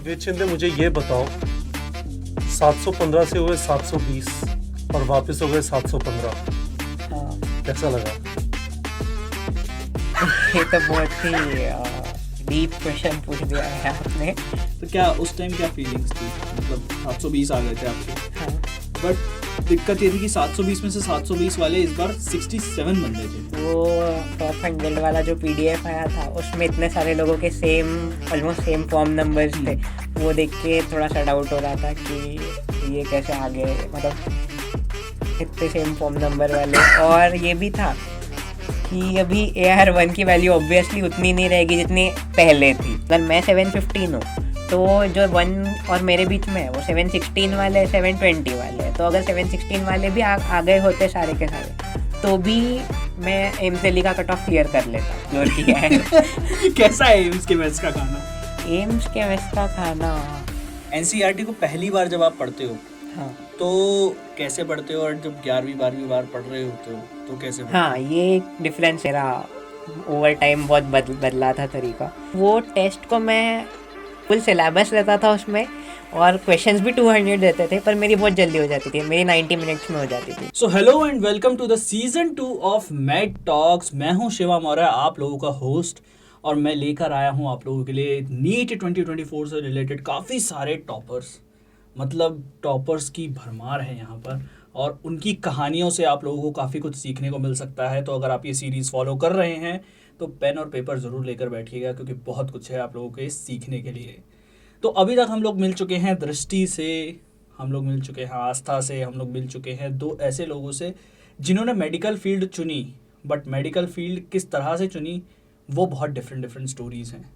वेद शिंदे, मुझे ये बताओ, 715 से हुए 720 और वापस हो गए 715। हाँ, कैसा लगा? ये तो बहुत ही डीप क्वेश्चन पूछ दिया है आपने। तो क्या उस टाइम क्या फीलिंग्स थी? मतलब 720 आ गए थे आपके, हाँ, बट दिक्कत ये थी कि 720 में से 720 वाले इस बार 67 बंदे थे। वो टॉप 100 वाला जो पीडीएफ आया था उसमें इतने सारे लोगों के same almost same form numbers थे। वो देख के थोड़ा सा डाउट हो रहा था कि ये कैसे आ गए, मतलब इतने सेम फॉर्म नंबर वाले। और ये भी था कि अभी AR1 की वैल्यू ऑब्वियसली उतनी नहीं रहेगी जितनी पहले थी। अगर मैं 715 हूँ तो जो 1 और मेरे बीच में है वो 716 वाले, 720 वाले। तो अगर 716 वाले भी आ गए होते सारे के सारे, तो भी मैं एम्स दिल्ली का कट ऑफ क्लियर कर लेता जो किया है। कैसा है एम्स के मेस का खाना? एम्स के मेस का खाना, एनसीईआरटी को पहली बार जब आप पढ़ते हो हाँ तो कैसे पढ़ते हो, और जब 11वीं 12वीं बार पढ़ रहे होते हो तो कैसे पढ़ते हाँ, ये एक डिफरेंस मेरा ओवर टाइम बहुत बदला था तरीका। वो टेस्ट को मैं फुल सिलेबस लेता था उसमें, और क्वेश्चंस भी 200 देते थे, पर मेरी बहुत जल्दी हो जाती थी, मेरी 90 मिनट्स में हो जाती थी। So hello and welcome to the season 2 of Mad Talks. मैं हूं शिवा मौर्य, आप लोगों का होस्ट, और मैं लेकर आया हूं आप लोगों के लिए नीट 2024 से रिलेटेड काफ़ी सारे टॉपर्स। मतलब टॉपर्स की भरमार है यहाँ पर, और उनकी कहानियों से आप लोगों को काफ़ी कुछ सीखने को मिल सकता है। तो अगर आप ये सीरीज़ फॉलो कर रहे हैं तो पेन और पेपर ज़रूर लेकर बैठिएगा, क्योंकि बहुत कुछ है आप लोगों के सीखने के लिए। तो अभी तक हम लोग मिल चुके हैं दृष्टि से, हम लोग मिल चुके हैं आस्था से, हम लोग मिल चुके हैं 2 ऐसे लोगों से जिन्होंने मेडिकल फील्ड चुनी, बट मेडिकल फील्ड किस तरह से चुनी वो बहुत डिफरेंट स्टोरीज़ हैं।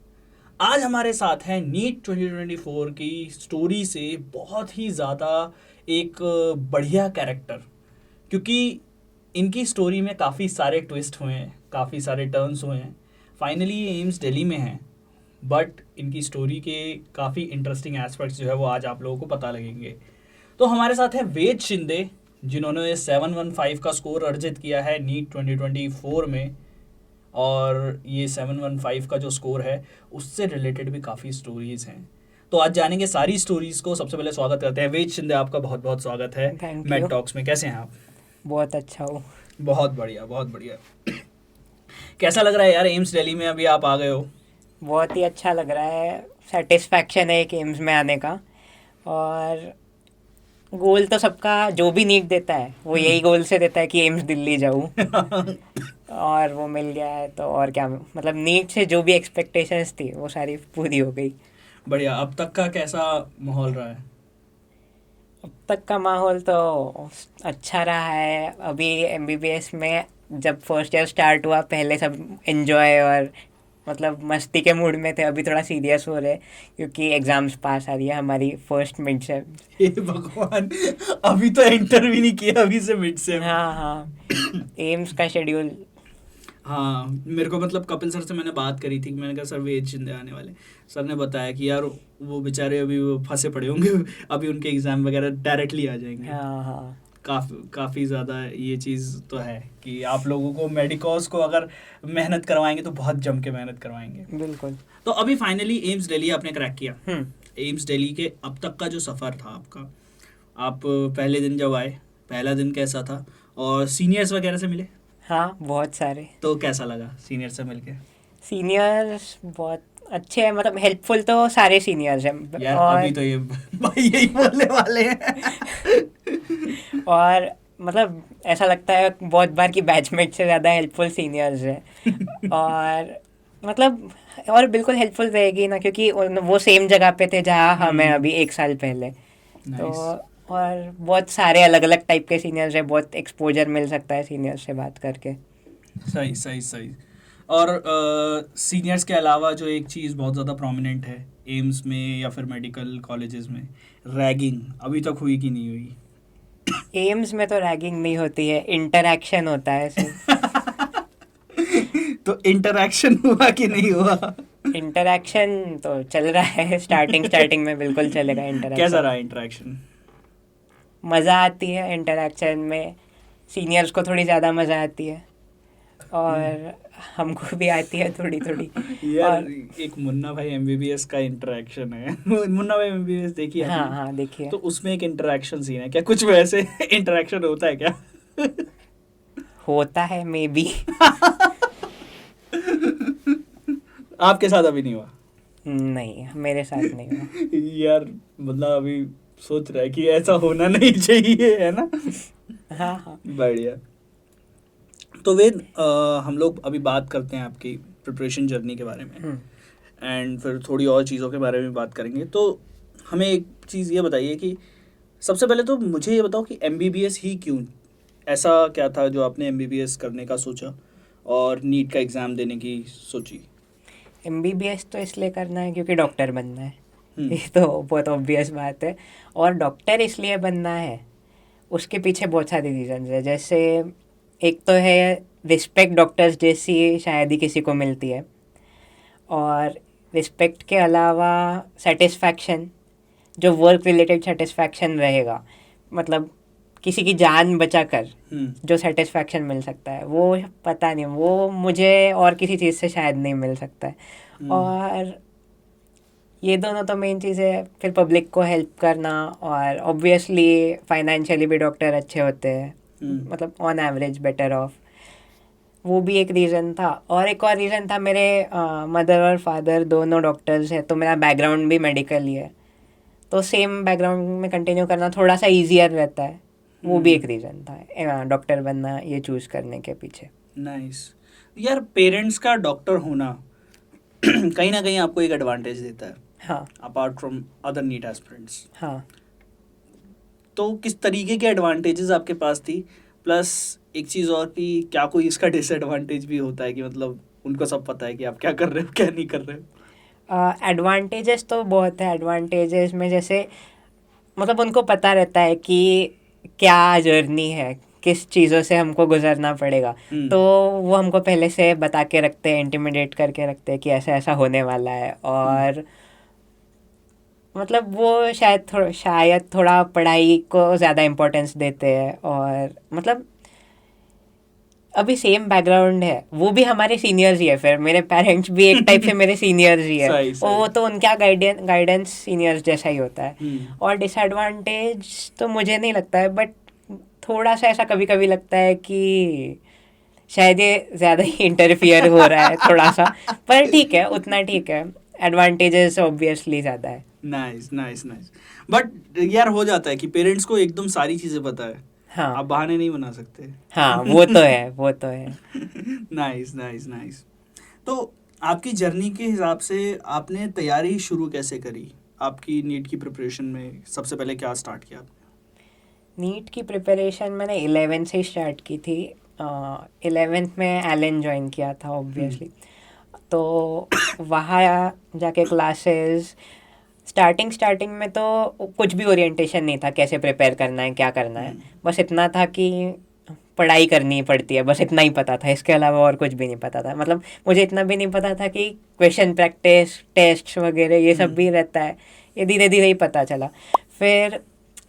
आज हमारे साथ हैं नीट 2024 की स्टोरी से बहुत ही ज़्यादा एक बढ़िया कैरेक्टर, क्योंकि इनकी स्टोरी में काफ़ी सारे ट्विस्ट हुए हैं, काफ़ी सारे टर्न्स हुए हैं। फाइनली ये एम्स दिल्ली में हैं, बट इनकी स्टोरी के काफ़ी इंटरेस्टिंग एस्पेक्ट्स जो है वो आज आप लोगों को पता लगेंगे। तो हमारे साथ है वेद शिंदे, जिन्होंने 715 का स्कोर अर्जित किया है नीट 2024 में, और ये 715 का जो स्कोर है उससे रिलेटेड भी काफ़ी स्टोरीज़ हैं। तो आज जानेंगे सारी स्टोरीज़ को। सबसे पहले स्वागत करते हैं वेद शिंदे, आपका बहुत बहुत स्वागत है मैड टॉक्स में। कैसे हैं आप? बहुत अच्छा हो। बहुत बढ़िया, बहुत बढ़िया। कैसा लग रहा है यार एम्स दिल्ली में अभी आप आ गए हो? बहुत ही अच्छा लग रहा है, सेटिस्फैक्शन है एक एम्स में आने का। और गोल तो सबका जो भी नीट देता है वो यही गोल से देता है कि एम्स दिल्ली जाऊँ। और वो मिल गया है, तो और क्या, मतलब नीट से जो भी एक्सपेक्टेशंस थी वो सारी पूरी हो गई। बढ़िया। अब तक का कैसा माहौल रहा है? अब तक का माहौल तो अच्छा रहा है। अभी MBBS में जब फर्स्ट ईयर स्टार्ट हुआ, पहले सब एंजॉय और मतलब मस्ती के मूड में थे। अभी थोड़ा सीरियस हो रहे क्योंकि एग्जाम्स पास आ रही है हमारी, फर्स्ट मिड से। हे भगवान, अभी तो एंटर भी नहीं किया, अभी से मिड से। हाँ हाँ, एम्स का शेड्यूल। हाँ, मेरे को मतलब कपिल सर से मैंने बात करी थी, मैंने कहा सर वेद शिंदे आने वाले। सर ने बताया कि यार वो बेचारे अभी वो फंसे पड़े होंगे, अभी उनके एग्ज़ाम वगैरह डायरेक्टली आ जाएंगे। हाँ हाँ, काफ़ी ज़्यादा ये चीज़ तो है कि आप लोगों को मेडिकोस को अगर मेहनत करवाएंगे तो बहुत जम के मेहनत करवाएंगे। बिल्कुल। तो अभी फाइनली एम्स दिल्ली आपने क्रैक किया। एम्स दिल्ली के अब तक का जो सफ़र था आपका, आप पहले दिन जब आए, पहला दिन कैसा था, और सीनियर्स वगैरह से मिले? हाँ, बहुत सारे। तो कैसा लगा सीनियर से मिलके? सीनियर्स बहुत अच्छे हैं, मतलब हेल्पफुल तो सारे सीनियर्स हैं। यार और अभी तो ये भाई यही बोलने वाले हैं। और मतलब ऐसा लगता है बहुत बार कि बैचमेट से ज़्यादा हेल्पफुल सीनियर्स हैं। और मतलब और बिल्कुल हेल्पफुल रहेगी ना, क्योंकि वो सेम जगह पे थे जहाँ हमें अभी 1 साल पहले। तो और बहुत सारे अलग अलग टाइप के सीनियर्स हैं, बहुत एक्सपोजर मिल सकता है सीनियर्स से बात करके। सही सही सही। और सीनियर्स के अलावा जो एक चीज़ बहुत ज़्यादा प्रोमिनेंट है एम्स में या फिर मेडिकल कॉलेजेस में, रैगिंग अभी तक हुई कि नहीं हुई? एम्स में तो रैगिंग नहीं होती है, इंटरैक्शन होता है सिर्फ। तो इंटरैक्शन हुआ कि नहीं हुआ? इंटरैक्शन तो चल रहा है, स्टार्टिंग में बिल्कुल चलेगा इंटरैक्शन। कैसा रहा इंटरैक्शन? मज़ा आती है इंटरैक्शन में, सीनियर्स को थोड़ी ज़्यादा मज़ा आती है। और हमको भी आती है थोड़ी थोड़ी। यार और एक मुन्ना भाई एमबीबीएस का इंटरेक्शन है मुन्ना भाई एमबीबीएस देखिए हाँ हाँ देखिए। तो उसमें एक इंटरेक्शन सीन है क्या, कुछ वैसे इंटरेक्शन होता है क्या? होता है मे बी। आपके साथ अभी नहीं हुआ? नहीं मेरे साथ नहीं हुआ। यार मतलब अभी सोच रहा है कि ऐसा होना नहीं चाहिए, है ना? हाँ हाँ। बढ़िया। तो वेद हम लोग अभी बात करते हैं आपकी प्रिपरेशन जर्नी के बारे में, एंड फिर थोड़ी और चीज़ों के बारे में बात करेंगे। तो हमें एक चीज़ ये बताइए कि सबसे पहले तो मुझे ये बताओ कि एमबीबीएस ही क्यों, ऐसा क्या था जो आपने एमबीबीएस करने का सोचा और नीट का एग्ज़ाम देने की सोची? एमबीबीएस तो इसलिए करना है क्योंकि डॉक्टर बनना है। हम्म। ये तो बहुत ऑब्वियस बात है। और डॉक्टर इसलिए बनना है, उसके पीछे बहुत सारी रीजंस है। जैसे एक तो है रिस्पेक्ट, डॉक्टर्स जैसी शायद ही किसी को मिलती है। और रिस्पेक्ट के अलावा सेटिस्फैक्शन, जो वर्क रिलेटेड सेटिस्फैक्शन रहेगा, मतलब किसी की जान बचाकर जो सेटिस्फैक्शन मिल सकता है, वो पता नहीं, वो मुझे और किसी चीज़ से शायद नहीं मिल सकता है। और ये दोनों तो मेन चीज़ है। फिर पब्लिक को हेल्प करना, और ऑब्वियसली फाइनेंशियली भी डॉक्टर अच्छे होते हैं, मतलब ऑन एवरेज बेटर ऑफ, वो भी एक रीज़न था। और एक और रीज़न था, मेरे मदर और फादर दोनों डॉक्टर्स हैं, तो मेरा बैकग्राउंड भी मेडिकल ही है, तो सेम बैकग्राउंड में कंटिन्यू करना थोड़ा सा ईजियर रहता है। वो भी एक रीज़न था डॉक्टर बनना ये चूज़ करने के पीछे। नाइस। यार पेरेंट्स का डॉक्टर होना कहीं ना कहीं आपको एक एडवांटेज देता है, हाँ apart from other NEET aspirants. हाँ। तो किस तरीके के एडवांटेजेस आपके पास थी? प्लस एक चीज़ और कि क्या कोई इसका डिसएडवांटेज भी होता है कि मतलब उनको सब पता है कि आप क्या कर रहे हो क्या नहीं कर रहे हो? एडवांटेजेस तो बहुत है। एडवांटेजेस में जैसे मतलब उनको पता रहता है कि क्या जर्नी है, किस चीज़ों से हमको गुजरना पड़ेगा, तो वो हमको पहले से बता के रखते हैं, इंटिमिडेट करके रखते हैं कि ऐसा ऐसा होने वाला है। और मतलब वो शायद थोड़ा पढ़ाई को ज़्यादा इम्पोर्टेंस देते हैं। और मतलब अभी सेम बैकग्राउंड है, वो भी हमारे सीनियर्स ही है, फिर मेरे पेरेंट्स भी एक टाइप से मेरे सीनियर्स ही है। सही, सही। वो तो उनका गाइडेंस सीनियर्स जैसा ही होता है। और डिसएडवांटेज तो मुझे नहीं लगता है, बट थोड़ा सा ऐसा कभी कभी लगता है कि शायद ये ज़्यादा ही इंटरफियर हो रहा है थोड़ा सा, पर ठीक है, उतना ठीक है। एडवांटेजेस ऑब्वियसली ज़्यादा है। Nice nice nice. बट यार हो जाता है कि पेरेंट्स को एकदम सारी चीज़ें पता है, हाँ आप बहाने नहीं बना सकते। हाँ, वो तो है, वो तो है। Nice nice nice. तो आपकी जर्नी के हिसाब से आपने तैयारी शुरू कैसे करी? आपकी नीट की प्रिपरेशन में सबसे पहले क्या स्टार्ट किया आपने? नीट की प्रिपरेशन मैंने 11 से स्टार्ट की थी। 11th में एलन ज्वाइन किया था ऑब्वियसली। तो वहाँ जाके क्लासेस, स्टार्टिंग में तो कुछ भी ओरिएंटेशन नहीं था कैसे प्रिपेयर करना है, क्या करना है। बस इतना था कि पढ़ाई करनी पड़ती है, बस इतना ही पता था। इसके अलावा और कुछ भी नहीं पता था। मतलब मुझे इतना भी नहीं पता था कि क्वेश्चन प्रैक्टिस, टेस्ट वगैरह ये सब भी रहता है। ये धीरे धीरे ही पता चला। फिर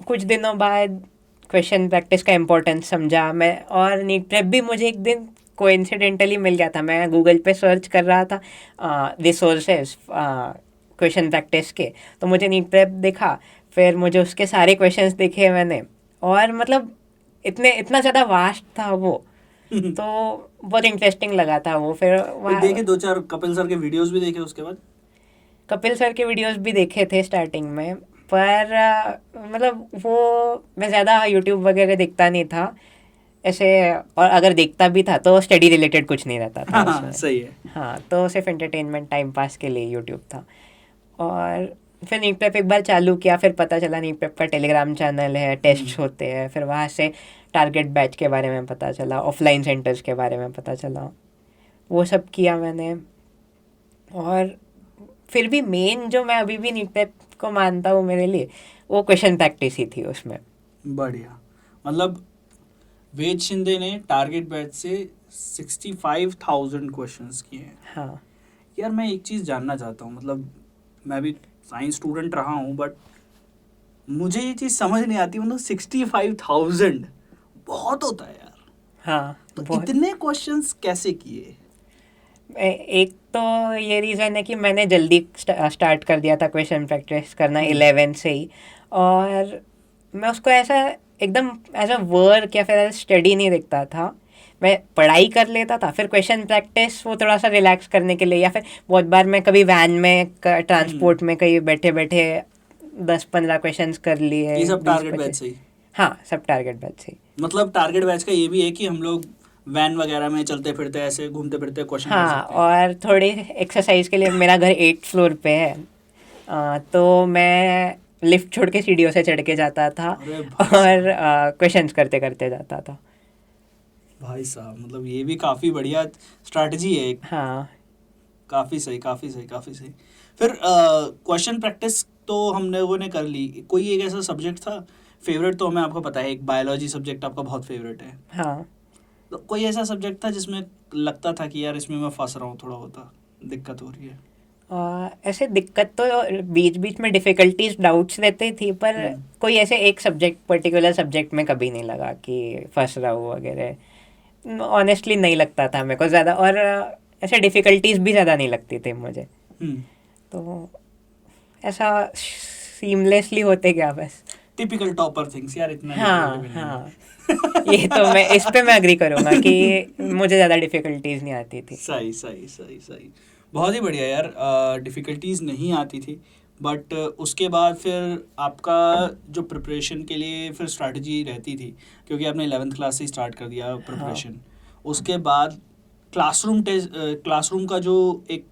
कुछ दिनों बाद क्वेश्चन प्रैक्टिस का इम्पोर्टेंस समझा मैं। और नीट प्रेप भी मुझे एक दिन कोइंसिडेंटली मिल गया था। मैं गूगल पे सर्च कर रहा था रिसोर्सेज क्वेश्चन प्रैक्टिस के, तो मुझे नीट प्रेप दिखा। फिर मुझे उसके सारे क्वेश्चंस देखे मैंने, और मतलब इतना ज़्यादा वास्ट था वो, तो बहुत इंटरेस्टिंग लगा था वो। फिर देखे 2-4 कपिल सर के वीडियोस भी देखे उसके बाद? कपिल सर के वीडियोस भी देखे थे स्टार्टिंग में, पर मतलब वो मैं ज़्यादा यूट्यूब वगैरह देखता नहीं था ऐसे। और अगर देखता भी था तो स्टडी रिलेटेड कुछ नहीं रहता था उसमें। सही है। हाँ, तो सिर्फ एंटरटेनमेंट टाइम पास के लिए यूट्यूब था। और फिर नीट प्रेप एक बार चालू किया, फिर पता चला नीट प्रेप का टेलीग्राम चैनल है, टेस्ट होते हैं। फिर वहाँ से टारगेट बैच के बारे में पता चला, ऑफलाइन सेंटर्स के बारे में पता चला, वो सब किया मैंने। और फिर भी मेन जो मैं अभी भी नीट प्रेप को मानता हूँ मेरे लिए, वो क्वेश्चन प्रैक्टिस ही थी उसमें। बढ़िया। मतलब वेद शिंदे ने टारगेट बैच से 65,000 क्वेश्चंस किए हैं। हाँ यार मैं एक चीज़ जानना चाहता हूँ, मतलब मैं भी साइंस स्टूडेंट रहा हूँ, बट मुझे ये चीज़ समझ नहीं आती। मतलब 65,000 बहुत होता है यार। हाँ। तो बहुत। इतने क्वेश्चंस कैसे किए? एक तो ये रीज़न है कि मैंने जल्दी स्टार्ट कर दिया था क्वेश्चन प्रैक्टिस करना 11 से ही, और मैं उसको ऐसा एकदम एज अ वर्क या फिर एज स्टडी नहीं देखता था। मैं पढ़ाई कर लेता था, फिर क्वेश्चन प्रैक्टिस वो थोड़ा सा रिलैक्स करने के लिए, या फिर बहुत बार मैं कभी वैन में ट्रांसपोर्ट में कहीं बैठे बैठे 10-15 क्वेश्चंस कर लिए। ये सब 20-25 टारगेट बैच से ही? हाँ, सब टारगेट बैच से। मतलब टारगेट बैच का ये भी है कि हम लोग वैन वगैरह में चलते फिरते ऐसे घूमते फिरते क्वेश्चन कर हाँ, सकते हैं। और थोड़ी एक्सरसाइज के लिए मेरा घर 8th फ्लोर पे है, तो मैं लिफ्ट छोड़ के सीढ़ियों से चढ़ के जाता था अरे भाई और क्वेश्चंस करते करते जाता था। भाई साहब, मतलब ये भी काफ़ी बढ़िया स्ट्रैटेजी है एक। हाँ काफ़ी सही, काफ़ी सही, काफ़ी सही। फिर क्वेश्चन प्रैक्टिस तो हम लोगों ने कर ली। कोई एक ऐसा सब्जेक्ट था फेवरेट? तो हमें आपको पता है एक बायोलॉजी सब्जेक्ट आपका बहुत फेवरेट है। हाँ। तो कोई ऐसा सब्जेक्ट था जिसमें लगता था कि यार इसमें मैं फंस रहा हूँ, थोड़ा होता दिक्कत हो रही है? ऐसे दिक्कत तो बीच बीच में डिफ़िकल्टीज डाउट्स रहते थी, पर कोई ऐसे एक सब्जेक्ट पर्टिकुलर सब्जेक्ट में कभी नहीं लगा कि फंस रहा हूँ वगैरह। ऑनेस्टली नहीं लगता था मेरे को ज़्यादा, और ऐसे डिफ़िकल्टीज भी ज़्यादा नहीं लगती थी मुझे, तो ऐसा सीमलेसली होते गया बस। टिपिकल टॉपर थिंग्स यार, इतना हाँ difficult भी नहीं है। हाँ, ये तो मैं इस पे मैं अग्री करूँगा कि मुझे ज़्यादा डिफ़िकल्टीज नहीं आती थी। सही सही सही सही, बहुत ही बढ़िया यार। डिफ़िकल्टीज नहीं आती थी, बट उसके बाद फिर आपका जो प्रिपरेशन के लिए फिर स्ट्रैटेजी रहती थी, क्योंकि आपने 11th क्लास से स्टार्ट कर दिया प्रिपरेशन। उसके बाद क्लासरूम का जो एक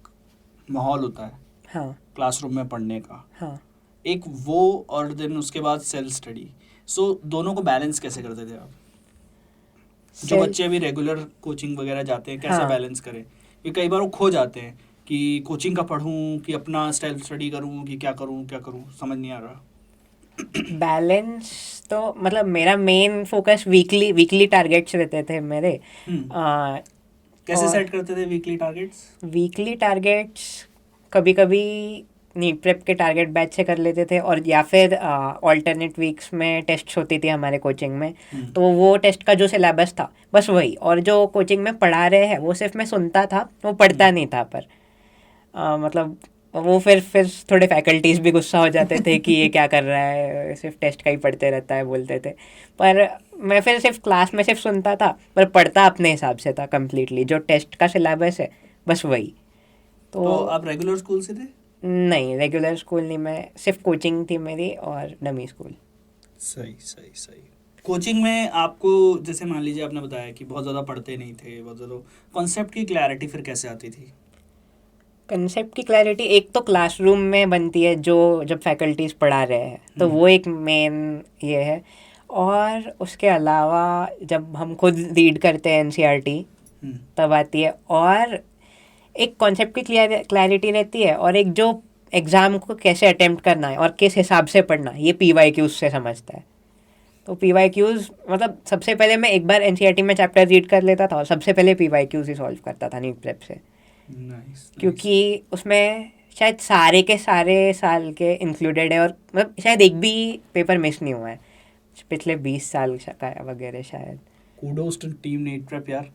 माहौल होता है हाँ क्लासरूम में पढ़ने का, हाँ। एक वो, और देन उसके बाद सेल्फ स्टडी। सो दोनों को बैलेंस कैसे करते थे आप? जो Self- बच्चे भी रेगुलर कोचिंग वगैरह जाते हैं, कैसे हाँ। बैलेंस करें? क्योंकि कई बार वो खो जाते हैं कि कोचिंग का पढूं कि अपना सेल्फ स्टडी करूं कि क्या करूं, समझ नहीं आ रहा। बैलेंस तो मतलब मेरा मेन फोकस वीकली टारगेट्स रहते थे मेरे। कैसे और- सेट करते थे वीकली टारगेट्स? वीकली टारगेट्स कभी कभी नीट प्रेप के टारगेट बैच से कर लेते थे, और या फिर ऑल्टरनेट वीक्स में टेस्ट्स होती थी हमारे कोचिंग में, तो वो टेस्ट का जो सिलेबस था बस वही, और जो कोचिंग में पढ़ा रहे हैं वो सिर्फ मैं सुनता था, वो पढ़ता नहीं था। पर मतलब वो फिर थोड़े फैकल्टीज भी गुस्सा हो जाते थे कि ये क्या कर रहा है, सिर्फ टेस्ट का ही पढ़ते रहता है बोलते थे। पर मैं फिर सिर्फ क्लास में सिर्फ सुनता था, पर पढ़ता अपने हिसाब से था कम्प्लीटली, जो टेस्ट का सिलेबस है बस वही। तो आप रेगुलर स्कूल से थे? नहीं, रेगुलर स्कूल नहीं, मैं सिर्फ कोचिंग थी मेरी और डमी स्कूल। सही सही सही। कोचिंग में आपको जैसे मान लीजिए आपने बताया कि बहुत ज़्यादा पढ़ते नहीं थे, बहुत ज़्यादा, कॉन्सेप्ट की क्लैरिटी फिर कैसे आती थी? कंसेप्ट की क्लैरिटी एक तो क्लासरूम में बनती है, जो जब फैकल्टीज पढ़ा रहे हैं तो वो एक मेन ये है, और उसके अलावा जब हम खुद रीड करते हैं एनसीईआरटी तब आती है, और एक कॉन्सेप्ट की क्लैरिटी रहती है, और एक जो एग्ज़ाम को कैसे अटेम्प्ट करना है और किस हिसाब से पढ़ना है, ये PYQs से समझता है। तो PYQs मतलब सबसे पहले मैं एक बार एनसीईआरटी में चैप्टर रीड कर लेता था, और सबसे पहले PYQs ही सॉल्व करता था नीट प्रेप से, क्योंकि उसमें शायद सारे के सारे साल के इंक्लूडेड है, और मतलब शायद एक भी पेपर मिस नहीं हुआ है पिछले 20 साल का वगैरह शायद। Kudos to team NEET prep यार,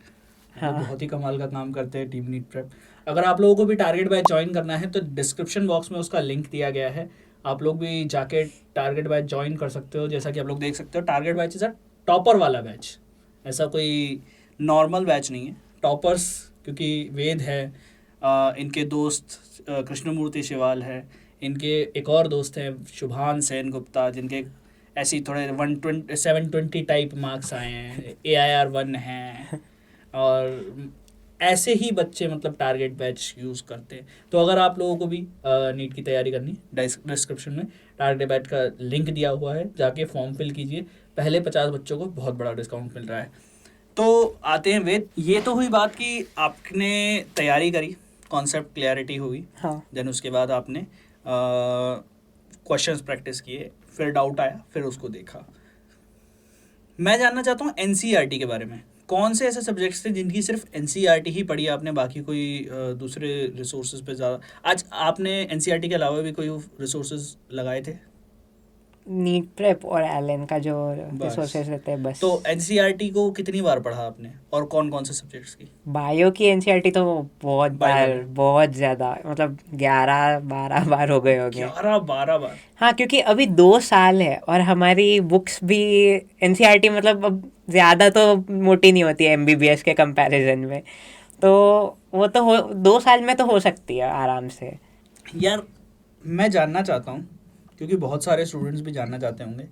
हाँ। बहुत ही कमाल का काम करते हैं टीम नीट प्रेप। अगर आप लोगों को भी टारगेट बैच ज्वाइन करना है तो डिस्क्रिप्शन बॉक्स में उसका लिंक दिया गया है, आप लोग भी जाके टारगेट बैच ज्वाइन कर सकते हो। जैसा कि आप लोग देख सकते हो, target batch is a topper वाला बैच, ऐसा कोई नॉर्मल बैच नहीं है। टॉपर्स क्योंकि वेद है, इनके दोस्त कृष्णमूर्ति शिवाल है, इनके एक और दोस्त हैं शुभान सेन गुप्ता, जिनके ऐसे ही थोड़े 720 टाइप मार्क्स आए हैं, AIR 1 हैं, और ऐसे ही बच्चे मतलब टारगेट बैच यूज़ करते हैं। तो अगर आप लोगों को भी नीट की तैयारी करनी, डिस्क्रिप्शन में टारगेट बैच का लिंक दिया हुआ है, जाके फॉर्म फिल कीजिए। पहले 50 बच्चों को बहुत बड़ा डिस्काउंट मिल रहा है। तो आते हैं वेद, ये तो हुई बात कि आपने तैयारी करी, कॉन्सेप्ट क्लैरिटी हुई, हाँ। देन उसके बाद आपने क्वेश्चंस प्रैक्टिस किए, फिर डाउट आया, फिर उसको देखा। मैं जानना चाहता हूँ एनसीईआरटी के बारे में, कौन से ऐसे सब्जेक्ट्स थे जिनकी सिर्फ एनसीईआरटी ही पढ़ी आपने, बाकी कोई दूसरे रिसोर्सेज पे ज़्यादा? आज आपने एनसीईआरटी के अलावा भी कोई रिसोर्सेज लगाए थे? नीट प्रेप और एलन का जो बस। रिसोर्सेज रहते हैं बस। तो एनसीईआरटी को कितनी बार पढ़ा आपने और कौन कौन से सब्जेक्ट्स की? बायो की एनसीईआरटी तो बहुत बार, बायो में? बहुत ज़्यादा, मतलब 11-12 बार हो गए होंगे। 11-12 बार? हाँ, क्योंकि अभी 2 साल है और हमारी बुक्स भी एनसीईआरटी मतलब अब ज़्यादा तो मोटी नहीं होती है एमबीबीएस के कंपैरिजन में, तो वो तो 2 साल में तो हो सकती है आराम से। यार मैं जानना चाहता हूँ, क्योंकि बहुत सारे स्टूडेंट्स भी जानना चाहते होंगे,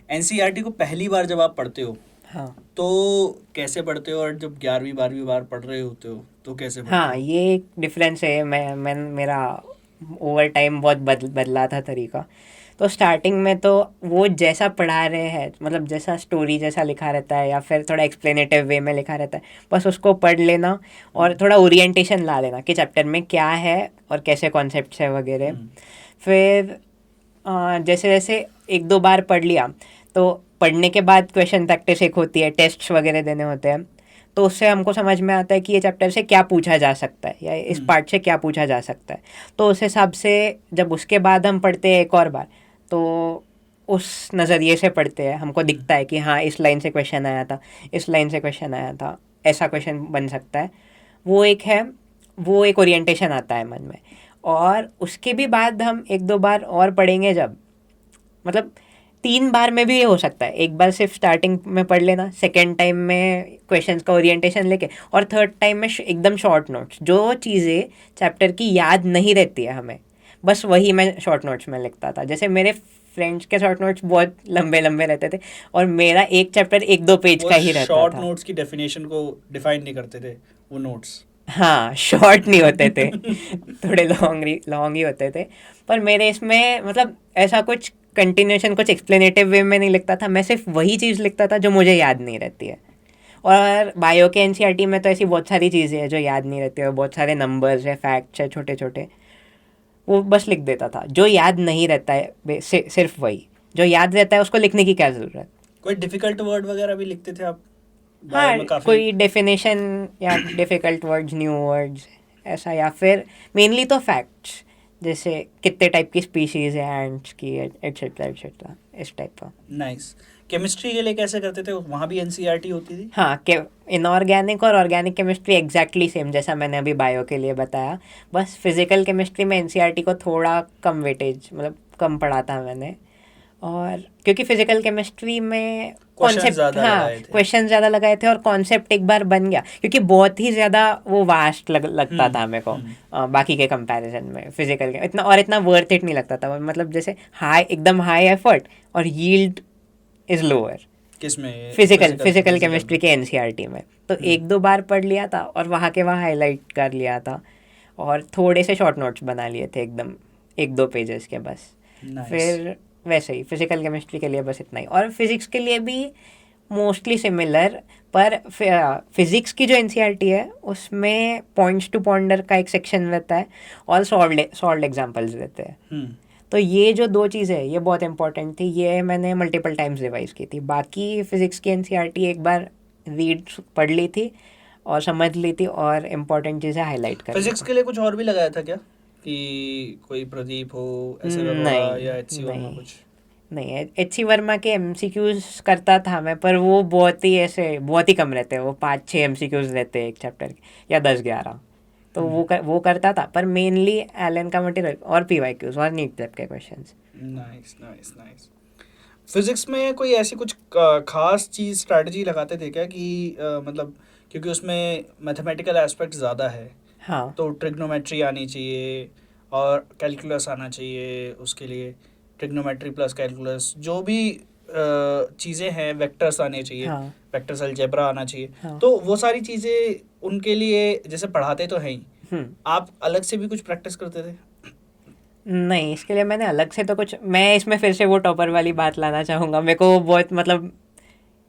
एनसीईआरटी को पहली बार जब आप पढ़ते हो हाँ तो कैसे पढ़ते हो, और जब 11वीं 12वीं बार पढ़ रहे होते हो तो कैसे पढ़ते हाँ, हो? ये एक डिफरेंस है। मैं मेरा ओवर टाइम बहुत बदला था तरीका। तो स्टार्टिंग में तो वो जैसा पढ़ा रहे हैं, मतलब जैसा स्टोरी जैसा लिखा रहता है या फिर थोड़ा एक्सप्लेनेटिव वे में लिखा रहता है, बस उसको पढ़ लेना और थोड़ा ओरिएंटेशन ला लेना कि चैप्टर में क्या है और कैसे कॉन्सेप्ट्स है वगैरह। फिर जैसे जैसे 1-2 बार पढ़ लिया तो पढ़ने के बाद क्वेश्चन प्रैक्टिस एक होती है, टेस्ट्स वगैरह देने होते हैं, तो उससे हमको समझ में आता है कि ये चैप्टर से क्या पूछा जा सकता है या इस पार्ट से क्या पूछा जा सकता है। तो उस हिसाब से जब उसके बाद हम पढ़ते हैं एक और बार, तो उस नज़रिए से पढ़ते हैं, हमको दिखता है कि हाँ इस लाइन से क्वेश्चन आया था, इस लाइन से क्वेश्चन आया था, ऐसा क्वेश्चन बन सकता है। वो एक है, वो एक ओरिएंटेशन आता है मन में। और उसके भी बाद हम 1-2 बार और पढ़ेंगे जब, मतलब 3 बार में भी ये हो सकता है। एक बार सिर्फ स्टार्टिंग में पढ़ लेना, सेकेंड टाइम में क्वेश्चंस का ओरिएंटेशन लेके, और थर्ड टाइम में एकदम शॉर्ट नोट्स, जो चीज़ें चैप्टर की याद नहीं रहती है हमें, बस वही मैं शॉर्ट नोट्स में लिखता था। जैसे मेरे फ्रेंड्स के शॉर्ट नोट्स बहुत लंबे लंबे रहते थे और मेरा एक चैप्टर 1-2 पेज का ही रहता शॉर्ट था। नोट्स की डेफिनेशन को डिफाइन नहीं करते थे वो नोट्स? हाँ, शॉर्ट नहीं होते थे थोड़े लॉन्ग ही होते थे। पर मेरे इसमें मतलब ऐसा कुछ कंटिन्यूशन, कुछ एक्सप्लेनेटिव वे में नहीं लिखता था, मैं सिर्फ वही चीज़ लिखता था जो मुझे याद नहीं रहती है। और बायो के एनसीईआरटी में तो ऐसी बहुत सारी चीज़ें हैं जो याद नहीं रहती है, बहुत सारे नंबर्स है, फैक्ट्स है छोटे छोटे, वो बस लिख देता था। जो याद नहीं रहता है सिर्फ वही, जो याद रहता है उसको लिखने की क्या ज़रूरत। कोई डिफिकल्ट वर्ड वगैरह भी लिखते थे आप? हाँ, बायो में काफी कोई डेफिनेशन या डिफ़िकल्ट वर्ड्स, न्यू वर्ड्स ऐसा, या फिर मेनली तो फैक्ट्स, जैसे कितने टाइप की स्पीशीज़ है एंड्स की, एटसेट्रा एटसेट्रा, इस टाइप का। नाइस। केमिस्ट्री के लिए कैसे करते थे? वहाँ भी एनसीईआरटी होती थी? हाँ, के इनऑर्गेनिक और ऑर्गेनिक केमिस्ट्री एग्जैक्टली सेम जैसा मैंने अभी बायो के लिए बताया। बस फिजिकल केमिस्ट्री में एनसीईआरटी को थोड़ा कम वेटेज, मतलब कम पढ़ा था मैंने। और क्योंकि फिजिकल केमिस्ट्री में कॉन्सेप्ट, हाँ क्वेश्चन ज़्यादा लगाए थे और कॉन्सेप्ट एक बार बन गया, क्योंकि बहुत ही ज़्यादा वो वास्ट लगता था मेरे को बाकी के कंपैरिजन में। फिजिकल के इतना वर्थ इट नहीं लगता था, मतलब जैसे एकदम हाई एफर्ट और यील्ड इज़ लोअर। किसमें? फिजिकल केमिस्ट्री के एनसीईआरटी में। तो 1-2 बार पढ़ लिया था और वहाँ के वहाँ हाईलाइट कर लिया था और थोड़े से शॉर्ट नोट्स बना लिए थे, एकदम 1-2 पेजेस के बस। फिर वैसे ही फिजिकल केमिस्ट्री के लिए बस इतना ही। और फिजिक्स के लिए भी मोस्टली सिमिलर, पर फिजिक्स की जो एनसीईआरटी है उसमें पॉइंट्स टू पॉन्डर का एक सेक्शन रहता है और सॉल्व्ड एग्जांपल्स रहते हैं। तो ये जो 2 चीज़ें है ये बहुत इंपॉर्टेंट थी, ये मैंने मल्टीपल टाइम्स रिवाइज की थी। बाकी फिजिक्स की एनसीईआरटी एक बार रीड पढ़ ली थी और समझ ली थी और इम्पोर्टेंट चीज़ें हाईलाइट कर। फिजिक्स के लिए कुछ और भी लगाया था क्या, कि कोई प्रदीप हो, ऐसे अरोड़ा या एचसी वर्मा कुछ? नहीं, एचसी वर्मा के एमसीक्यूज करता था मैं, पर वो बहुत ही कम रहते हैं, वो 5-6 एमसीक्यूज रहते हैं एक चैप्टर के, या 10-11, तो वो करता था। पर मेनली एलन का मटेरियल और पीवाईक्यूज और नीट प्रेप के questions. Nice nice nice. Physics में कोई ऐसी कुछ खास चीज़, स्ट्रैटेजी लगाते थे क्या कि मतलब क्योंकि उसमें मैथमेटिकल एस्पेक्ट ज़्यादा है, हाँ, तो ट्रिग्नोमेट्री आनी चाहिए और कैलकुलस आना चाहिए, उसके लिए ट्रिग्नोमेट्री प्लस कैलकुलस, जो भी चीज़ें हैं, वेक्टर्स आने चाहिए, हाँ, वेक्टर्स अलजेब्रा आना चाहिए। हाँ। तो वो सारी चीज़ें उनके लिए जैसे पढ़ाते तो हैं ही, आप अलग से भी कुछ प्रैक्टिस करते थे? नहीं, इसके लिए मैंने अलग से तो कुछ, मैं इसमें फिर से वो टॉपर वाली बात लाना चाहूँगा। मेरे को बहुत मतलब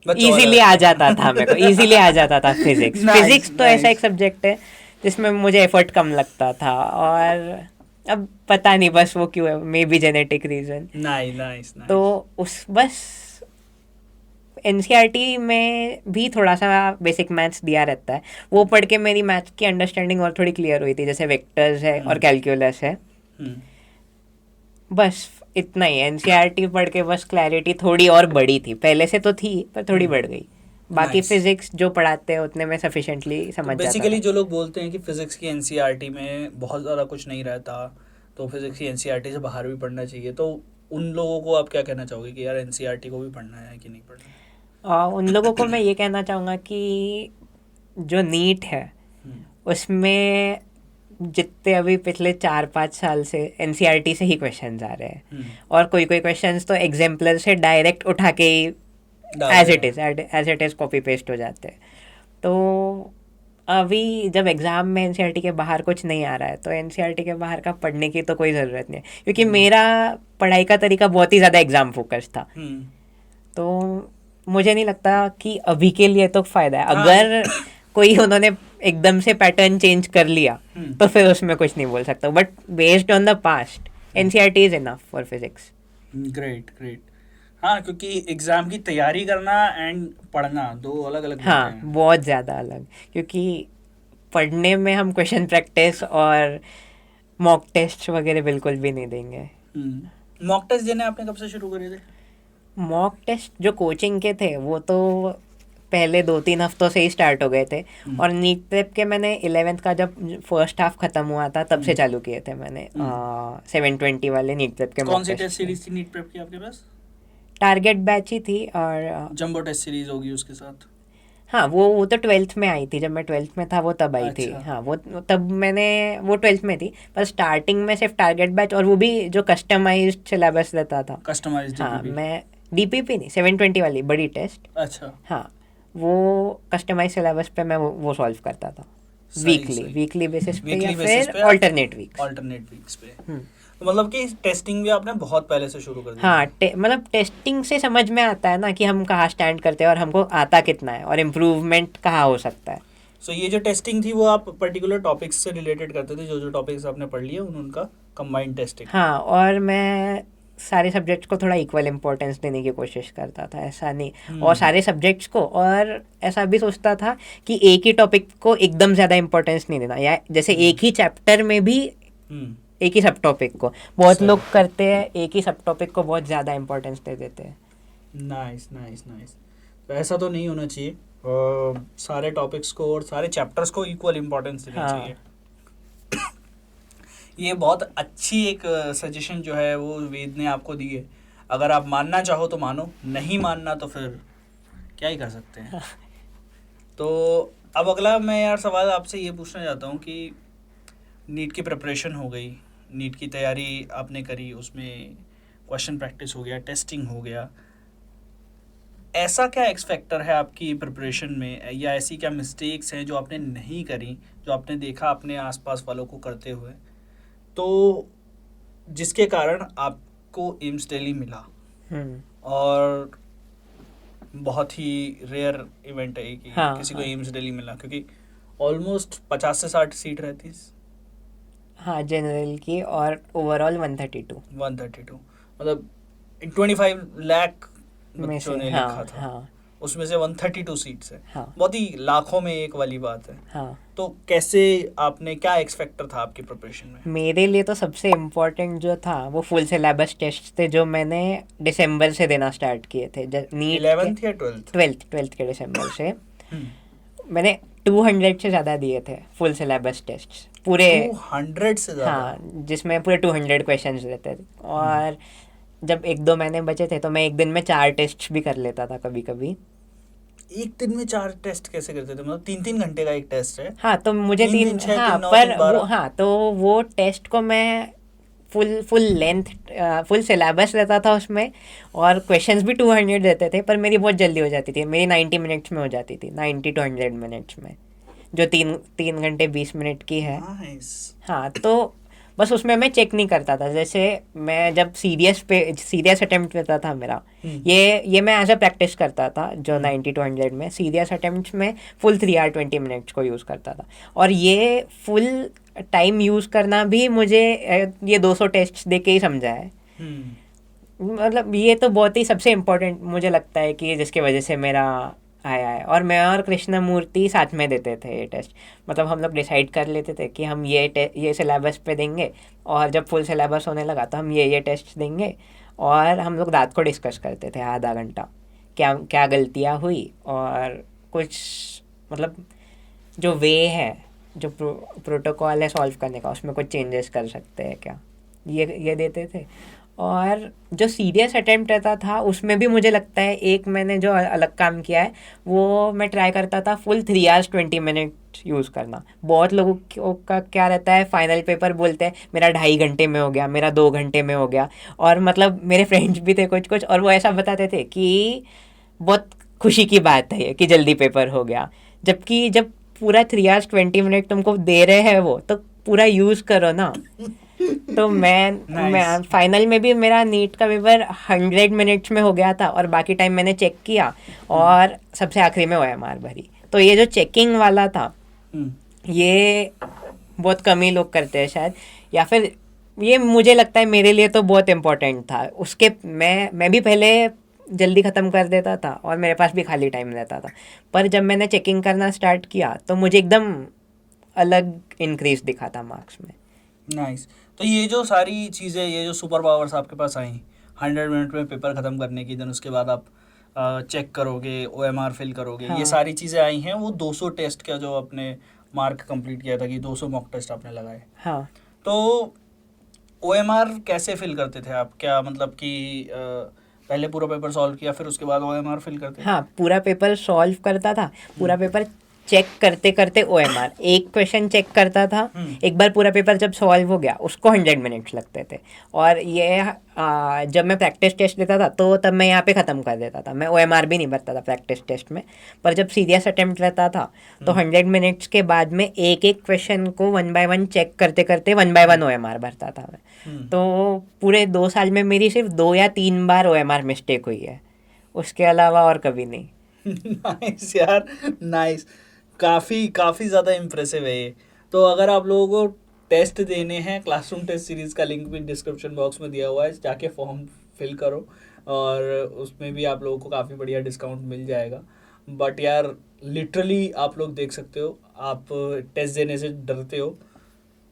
इजीली आ जाता था, मेरे को इजीली आ जाता था फिजिक्स। फिजिक्स तो ऐसा एक सब्जेक्ट है जिसमें मुझे एफर्ट कम लगता था, और अब पता नहीं बस वो क्यों है, maybe genetic reason. Nice. तो उस बस एनसीईआरटी में भी थोड़ा सा बेसिक मैथ्स दिया रहता है, वो पढ़ के मेरी मैथ्स की अंडरस्टैंडिंग और थोड़ी क्लियर हुई थी, जैसे वेक्टर्स है और कैलकुलस है। बस इतना ही एनसीईआरटी पढ़ के बस क्लैरिटी थोड़ी और बढ़ी थी, पहले से तो थी पर थोड़ी बढ़ गई। बाकी Nice. फिजिक्स जो पढ़ाते हैं उतने में सफिशिएंटली समझ जाता बेसिकली था। जो लोग बोलते हैं कि फिजिक्स की एनसीईआरटी में बहुत ज़्यादा कुछ नहीं रहता, तो फिजिक्स की एनसीईआरटी से बाहर भी पढ़ना चाहिए, तो उन लोगों को आप क्या कहना चाहोगे कि यार एनसीईआरटी को भी पढ़ना है कि नहीं पढ़ना? उन लोगों को मैं ये कहना चाहूँगा कि जो नीट है उसमें जितने अभी पिछले 4-5 साल से एनसीईआरटी से ही क्वेश्चंस आ रहे हैं, और कोई कोई क्वेश्चंस तो एग्जाम्पलर से डायरेक्ट उठा के ही as it is copy paste हो जाते हैं। तो अभी जब एग्ज़ाम में एनसीईआरटी के बाहर कुछ नहीं आ रहा है तो एनसीईआरटी के बाहर का पढ़ने की तो कोई ज़रूरत नहीं है, क्योंकि मेरा पढ़ाई का तरीका बहुत ही ज़्यादा एग्ज़ाम फोकस था। तो मुझे नहीं लगता कि अभी के लिए तो फ़ायदा है। अगर कोई उन्होंने एकदम से पैटर्न चेंज कर लिया तो फिर उसमें कुछ नहीं बोल सकता, but based on the past NCERT is enough for physics. Great great. हाँ, क्योंकि एग्जाम की तैयारी करना एंड पढ़ना दो अलग अलग हाँ, बातें हैं। बहुत ज़्यादा अलग, क्योंकि पढ़ने में हम क्वेश्चन प्रैक्टिस और मॉक टेस्ट वगैरह बिल्कुल भी नहीं देंगे। मॉक टेस्ट देने आपने कब से शुरू करे थे? मॉक टेस्ट जो कोचिंग के थे वो तो पहले 2-3 हफ्तों से ही स्टार्ट हो गए थे, और नीट प्रेप के मैंने 11th का जब फर्स्ट हाफ खत्म हुआ था तब से चालू किए थे मैंने 720 वाले नीट प्रेप के कौन मॉक सी टेस्ट टेस्ट। सीरीज थी नीट प्रेप की आपके पास? टारगेट बैच ही थी, और जंबो टेस्ट सीरीज होगी उसके साथ? हाँ वो तो 12th में आई थी, जब मैं 12th में था वो तब आई थी। अच्छा। हाँ वो तब मैंने वो 12th में थी, पर स्टार्टिंग में सिर्फ टारगेट बैच, और वो भी जो कस्टमाइज्ड सिलेबस रहता था। कस्टमाइज्ड हाँ, DPP? मैं डीपीपी नहीं, 720 वाली बड़ी टेस्ट। अच्छा, हाँ, वो कस्टमाइज सिलेबस पे मैं वो सॉल्व करता था सही, वीकली सही। वीकली बेसिस पे, Weekly या basis फिर पे ऑल्टरनेट वीक्स। अल्टरनेट वीक्स पे। तो मतलब कि टेस्टिंग भी आपने बहुत पहले से शुरू कर दी? हाँ, मतलब टेस्टिंग से समझ में आता है ना कि हम कहाँ स्टैंड करते हैं और हमको आता कितना है और इम्प्रूवमेंट कहाँ हो सकता है। सो ये जो टेस्टिंग थी वो आप पर्टिकुलर टॉपिक्स से रिलेटेड करते थे, जो जो टॉपिक्स आपने पढ़ लिए उनका कंबाइंड टेस्टिंग? हाँ, और मैं सारे सब्जेक्ट्स को थोड़ा इक्वल इम्पोर्टेंस देने की कोशिश करता था, ऐसा नहीं, और सारे सब्जेक्ट्स को, और ऐसा भी सोचता था कि एक ही टॉपिक को एकदम ज़्यादा इम्पोर्टेंस नहीं देना, या जैसे एक ही चैप्टर में भी एक ही सब टॉपिक को, बहुत सही। लोग करते हैं एक ही सब टॉपिक को बहुत ज़्यादा इम्पोर्टेंस दे देते हैं। Nice nice nice. तो ऐसा तो नहीं होना चाहिए, सारे टॉपिक्स को और सारे चैप्टर्स को इक्वल इम्पोर्टेंस देना हाँ। चाहिए। ये बहुत अच्छी एक सजेशन जो है वो वेद ने आपको दी है। अगर आप मानना चाहो तो मानो, नहीं मानना तो फिर क्या ही कर सकते हैं। तो अब अगला मैं यार सवाल आपसे ये पूछना चाहता हूँ कि नीट की प्रिपरेशन हो गई, नीट की तैयारी आपने करी, उसमें क्वेश्चन प्रैक्टिस हो गया, टेस्टिंग हो गया, ऐसा क्या एक्स फैक्टर है आपकी प्रिपरेशन में, या ऐसी क्या मिस्टेक्स हैं जो आपने नहीं करी, जो आपने देखा अपने आसपास वालों को करते हुए, तो जिसके कारण आपको एम्स दिल्ली मिला? और बहुत ही रेयर इवेंट है कि हाँ, किसी को हाँ। एम्स दिल्ली मिला, क्योंकि ऑलमोस्ट 50 से 60 सीट रहती है। हाँ, जनरल की, और ओवरऑल 132 मतलब 25 लाख में बच्चों से। ने हाँ, लिखा था, हाँ, उसमें से 132 सीट्स है। हाँ, बहुत ही लाखों में एक वाली बात है। हाँ। तो कैसे आपने, क्या एक्स फैक्टर था आपकी प्रिपरेशन में? मेरे लिए तो सबसे इम्पोर्टेंट जो था वो फुल सिलेबस टेस्ट थे, जो मैंने दिसंबर से देना स्टार्ट किए थे। नीट 11th या 12th? 12th के दिसंबर से मैंने 200 से ज़्यादा दिए थे फुल सिलेबस टेस्ट पूरे। 200 से ज़्यादा? हाँ, जिसमें पूरे 200 क्वेश्चंस रहते थे, और जब 1-2 महीने बचे थे तो मैं एक दिन में 4 टेस्ट भी कर लेता था कभी कभी। एक दिन में 4 टेस्ट कैसे करते थे? मतलब 3-3 घंटे का एक टेस्ट है? हाँ, तो मुझे 3 6 हाँ, 3 9 पर 3 12? वो, हाँ, तो वो टेस्ट को मैं फुल लेंथ फुल सिलेबस रहता था उसमें, और क्वेश्चंस भी 200 देते थे, पर मेरी बहुत जल्दी हो जाती थी, मेरी 90 मिनट्स में हो जाती थी, 90 to 100 मिनट्स में, जो 3 घंटे 20 मिनट की है। नाइस। हाँ, तो बस उसमें मैं चेक नहीं करता था, जैसे मैं जब सीरियस अटेम्प्ट रहता था मेरा, ये मैं एज अ प्रैक्टिस करता था, जो 90 to 100 में सीरियस अटेम्प्ट में फुल 3 hour 20 minutes को यूज़ करता था, और ये फुल टाइम यूज़ करना भी मुझे ये 200 टेस्ट दे के ही समझा है। मतलब ये तो बहुत ही सबसे इम्पोर्टेंट मुझे लगता है कि जिसकी वजह से मेरा आया है। और मैं और कृष्णमूर्ति साथ में देते थे ये टेस्ट। मतलब हम लोग डिसाइड कर लेते थे कि हम ये सिलेबस पे देंगे, और जब फुल सिलेबस होने लगा तो हम ये टेस्ट देंगे। और हम लोग रात को डिस्कस करते थे आधा घंटा, क्या क्या गलतियाँ हुई, और कुछ मतलब जो वे है, जो प्रोटोकॉल है सॉल्व करने का, उसमें कुछ चेंजेस कर सकते हैं क्या, ये देते थे। और जो सीरियस अटेम्प्ट रहता था उसमें भी मुझे लगता है एक मैंने जो अलग काम किया है, वो मैं ट्राई करता था फुल 3 hours 20 minutes यूज़ करना। बहुत लोगों का क्या रहता है, फाइनल पेपर बोलते हैं मेरा 2.5 घंटे में हो गया, मेरा 2 घंटे में हो गया। और मतलब मेरे फ्रेंड्स भी थे कुछ कुछ, और वो ऐसा बताते थे कि बहुत खुशी की बात है ये कि जल्दी पेपर हो गया। जबकि जब पूरा 3 hours 20 minutes तुमको दे रहे हैं वो, तो पूरा यूज़ करो ना। तो मैं फाइनल में भी मेरा नीट का पेपर 100 मिनट्स में हो गया था, और बाकी टाइम मैंने चेक किया, और सबसे आखिरी में OMR भरी। तो ये जो चेकिंग वाला था, ये बहुत कम ही लोग करते हैं शायद, या फिर ये मुझे लगता है मेरे लिए तो बहुत इम्पोर्टेंट था। उसके मैं भी पहले जल्दी ख़त्म कर देता था, और मेरे पास भी खाली टाइम रहता था। पर जब मैंने चेकिंग करना स्टार्ट किया तो मुझे एकदम अलग इंक्रीज दिखा था मार्क्स में। नाइस। तो ये जो सारी चीज़ें, ये जो सुपर पावर्स आपके पास आई 100 मिनट में पेपर ख़त्म करने की, देन उसके बाद आप चेक करोगे, OMR फिल करोगे, हाँ। ये सारी चीज़ें आई हैं, वो 200 टेस्ट का जो आपने मार्क कंप्लीट किया था कि 200 मॉक टेस्ट आपने लगाए। हाँ। तो OMR कैसे फिल करते थे आप? क्या मतलब कि पहले पूरा पेपर सॉल्व किया फिर उसके बाद OMR फिल करते थे? हाँ, पूरा पेपर सॉल्व करता था, पूरा पेपर चेक करते करते OMR, एक क्वेश्चन चेक करता था। एक बार पूरा पेपर जब सॉल्व हो गया उसको 100 मिनट्स लगते थे। और ये जब मैं प्रैक्टिस टेस्ट देता था तो तब मैं यहाँ पे ख़त्म कर देता था, मैं OMR भी नहीं भरता था प्रैक्टिस टेस्ट में। पर जब सीरियस अटेम्प्ट रहता था तो 100 मिनट्स के बाद में एक एक क्वेश्चन को 1 by 1 चेक करते करते 1 by 1 OMR भरता था मैं। तो पूरे 2 साल में मेरी सिर्फ 2 या 3 बार OMR मिस्टेक हुई है, उसके अलावा और कभी नहीं। नाइस यार, नाइस। काफ़ी ज़्यादा इम्प्रेसिव है ये। तो अगर आप लोगों को टेस्ट देने हैं, क्लासरूम टेस्ट सीरीज़ का लिंक भी डिस्क्रिप्शन बॉक्स में दिया हुआ है, जाके फॉर्म फिल करो, और उसमें भी आप लोगों को काफ़ी बढ़िया डिस्काउंट मिल जाएगा। बट यार लिटरली आप लोग देख सकते हो, आप टेस्ट देने से डरते हो,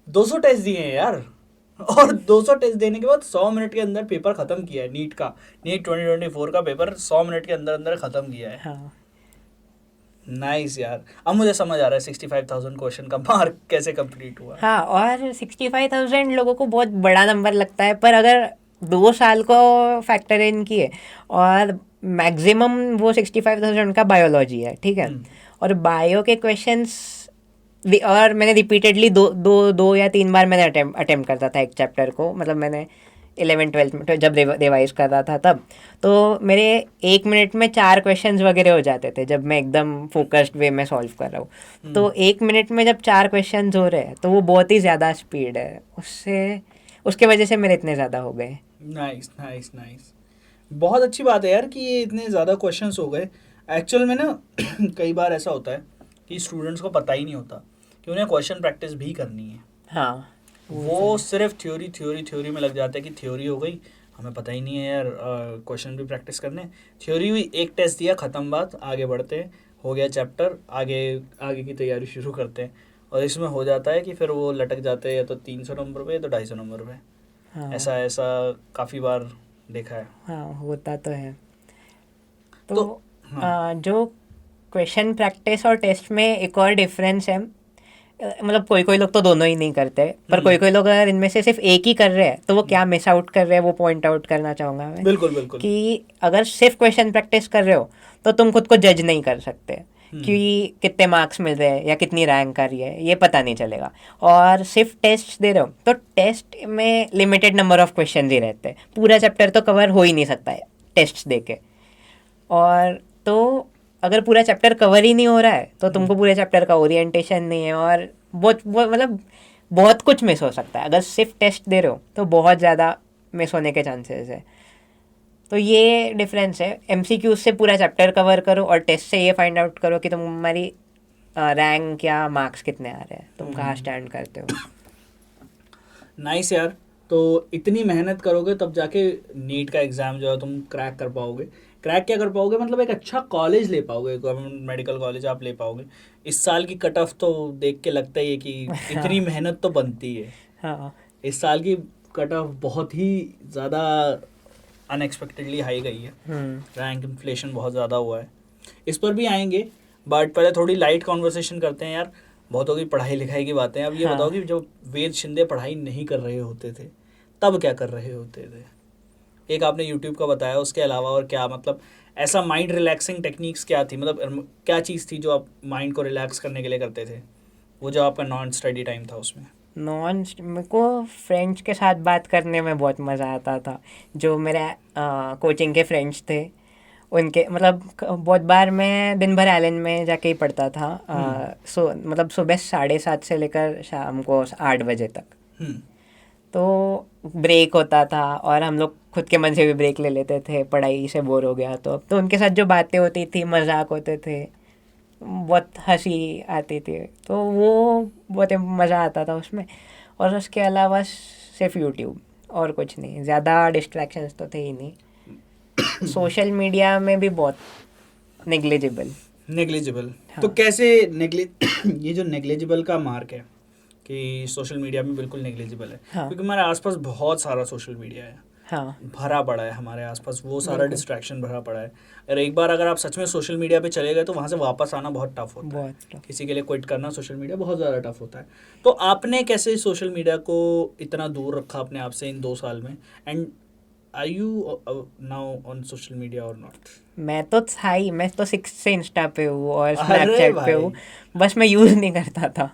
200 टेस्ट दिए हैं यार, और 200 टेस्ट देने के बाद 100 मिनट के अंदर पेपर ख़त्म किया है। नीट 2024 का पेपर 100 मिनट के अंदर अंदर ख़त्म किया है। हाँ। नाइस यार, अब मुझे समझ आ रहा है 65,000 क्वेश्चन का मार्क कैसे कंप्लीट हुआ। हाँ, और 65,000 लोगों को बहुत बड़ा नंबर लगता है, पर अगर 2 साल को फैक्टर इन किए, और मैक्सिमम वो 65,000 का बायोलॉजी है, ठीक है। और बायो के क्वेश्चंस, और मैंने रिपीटेडली दो या 3 बार मैंने अटेम्प्ट करता था एक चैप्टर को। मतलब मैंने 11th-12th में तो जब रिवाइज कर रहा था तब, तो मेरे 1 मिनट में 4 क्वेश्चंस वगैरह हो जाते थे जब मैं एकदम फोकस्ड वे में सॉल्व कर रहा हूँ। तो 1 मिनट में जब 4 क्वेश्चंस हो रहे हैं तो वो बहुत ही ज़्यादा स्पीड है, उसके वजह से मेरे इतने ज़्यादा हो गए। नाइस नाइस नाइस, बहुत अच्छी बात है यार कि ये इतने ज़्यादा क्वेश्चंस हो गए। एक्चुअल में ना कई बार ऐसा होता है कि स्टूडेंट्स को पता ही नहीं होता कि उन्हें क्वेश्चन प्रैक्टिस भी करनी है। हाँ, वो सिर्फ थ्योरी में लग जाता है कि थ्योरी हो गई, हमें पता ही नहीं है यार क्वेश्चन भी प्रैक्टिस करने। थ्योरी हुई, एक टेस्ट दिया, ख़त्म बात, आगे बढ़ते हैं, हो गया चैप्टर, आगे की तैयारी शुरू करते हैं। और इसमें हो जाता है कि फिर वो लटक जाते हैं या तो 300 नंबर पे या तो 250 नंबर पे। हाँ, ऐसा काफ़ी बार देखा है। हाँ, होता तो है। तो तो, हाँ। जो क्वेश्चन प्रैक्टिस और टेस्ट में एक और डिफरेंस है, मतलब कोई लोग तो दोनों ही नहीं करते, पर कोई लोग अगर इनमें से सिर्फ एक ही कर रहे हैं तो वो क्या मिस आउट कर रहे हैं वो पॉइंट आउट करना चाहूँगा मैं। बिल्कुल कि अगर सिर्फ क्वेश्चन प्रैक्टिस कर रहे हो तो तुम खुद को जज नहीं कर सकते कि कितने मार्क्स मिल रहे हैं या कितनी रैंक आ रही है, ये पता नहीं चलेगा। और सिर्फ टेस्ट दे रहे हो तो टेस्ट में लिमिटेड नंबर ऑफ क्वेश्चन ही रहते हैं, पूरा चैप्टर तो कवर हो ही नहीं सकता है टेस्ट दे के। और तो अगर पूरा चैप्टर कवर ही नहीं हो रहा है तो तुमको पूरे चैप्टर का ओरिएंटेशन नहीं है, और बहुत मतलब बहुत कुछ मिस हो सकता है। अगर सिर्फ टेस्ट दे रहे हो तो बहुत ज़्यादा मिस होने के चांसेस है। तो ये डिफरेंस है, MCQ से पूरा चैप्टर कवर करो और टेस्ट से ये फाइंड आउट करो कि तुम्हारी रैंक या मार्क्स कितने आ रहे हैं, तुम कहाँ स्टैंड करते हो। नाइस यार, तो इतनी मेहनत करोगे तब जाके नीट का एग्ज़ाम जो है तुम क्रैक कर पाओगे। क्रैक क्या कर पाओगे, मतलब एक अच्छा कॉलेज ले पाओगे, गवर्नमेंट मेडिकल कॉलेज आप ले पाओगे। इस साल की कट ऑफ तो देख के लगता ही है कि इतनी मेहनत तो बनती है। हाँ इस साल की कट ऑफ बहुत ही ज़्यादा अनएक्सपेक्टेडली हाई गई है। रैंक इन्फ्लेशन बहुत ज़्यादा हुआ है, इस पर भी आएंगे। बट पहले थोड़ी लाइट कॉन्वर्सेशन करते हैं यार, बहुत होगी पढ़ाई लिखाई की बातें। अब ये हाँ। बताओ कि जब वेद शिंदे पढ़ाई नहीं कर रहे होते थे तब क्या कर रहे होते थे? एक आपने यूट्यूब का बताया, उसके अलावा और क्या, मतलब ऐसा माइंड रिलैक्सिंग टेक्निक्स क्या थी, मतलब क्या चीज़ थी जो आप माइंड को रिलैक्स करने के लिए करते थे, वो जो आपका नॉन स्टडी टाइम था उसमें? मेरे को फ्रेंड्स के साथ बात करने में बहुत मज़ा आता था। जो मेरे कोचिंग के फ्रेंड्स थे उनके, मतलब बहुत बार मैं दिन भर आइलैंड में जाके ही पढ़ता था। मतलब सुबह 7:30 से लेकर शाम को 8 बजे तक। तो ब्रेक होता था और हम लोग खुद के मन से भी ब्रेक ले लेते थे, पढ़ाई से बोर हो गया तो उनके साथ जो बातें होती थी, मजाक होते थे, बहुत हंसी आती थी, तो वो बहुत मज़ा आता था उसमें। और उसके अलावा सिर्फ यूट्यूब और कुछ नहीं, ज़्यादा डिस्ट्रैक्शंस तो थे ही नहीं। सोशल मीडिया में भी बहुत नेग्लिजिबल। हाँ। तो कैसे ये जो नेग्लिजिबल का मार्क है कि सोशल मीडिया में बिल्कुल नेग्लिजिबल है। हाँ। क्योंकि हमारे आसपास बहुत सारा सोशल मीडिया है। हाँ, भरा पड़ा है हमारे आसपास, वो सारा डिस्ट्रैक्शन भरा पड़ा है। और एक बार अगर आप सच में सोशल मीडिया पे चले गए तो वहाँ से वापस आना बहुत टफ होता है। बहुत किसी के लिए क्विट करना सोशल मीडिया बहुत ज़्यादा टफ होता है। तो आपने कैसे सोशल मीडिया को इतना दूर रखा अपने आप से इन 2 साल में? And are you now on social media और नॉट? मैं तो था ही, मैं तो 6 से इंस्टा पे हूँ और अरे स्नैपचैट पे भाई। हूँ, बस मैं यूज़ नहीं करता था।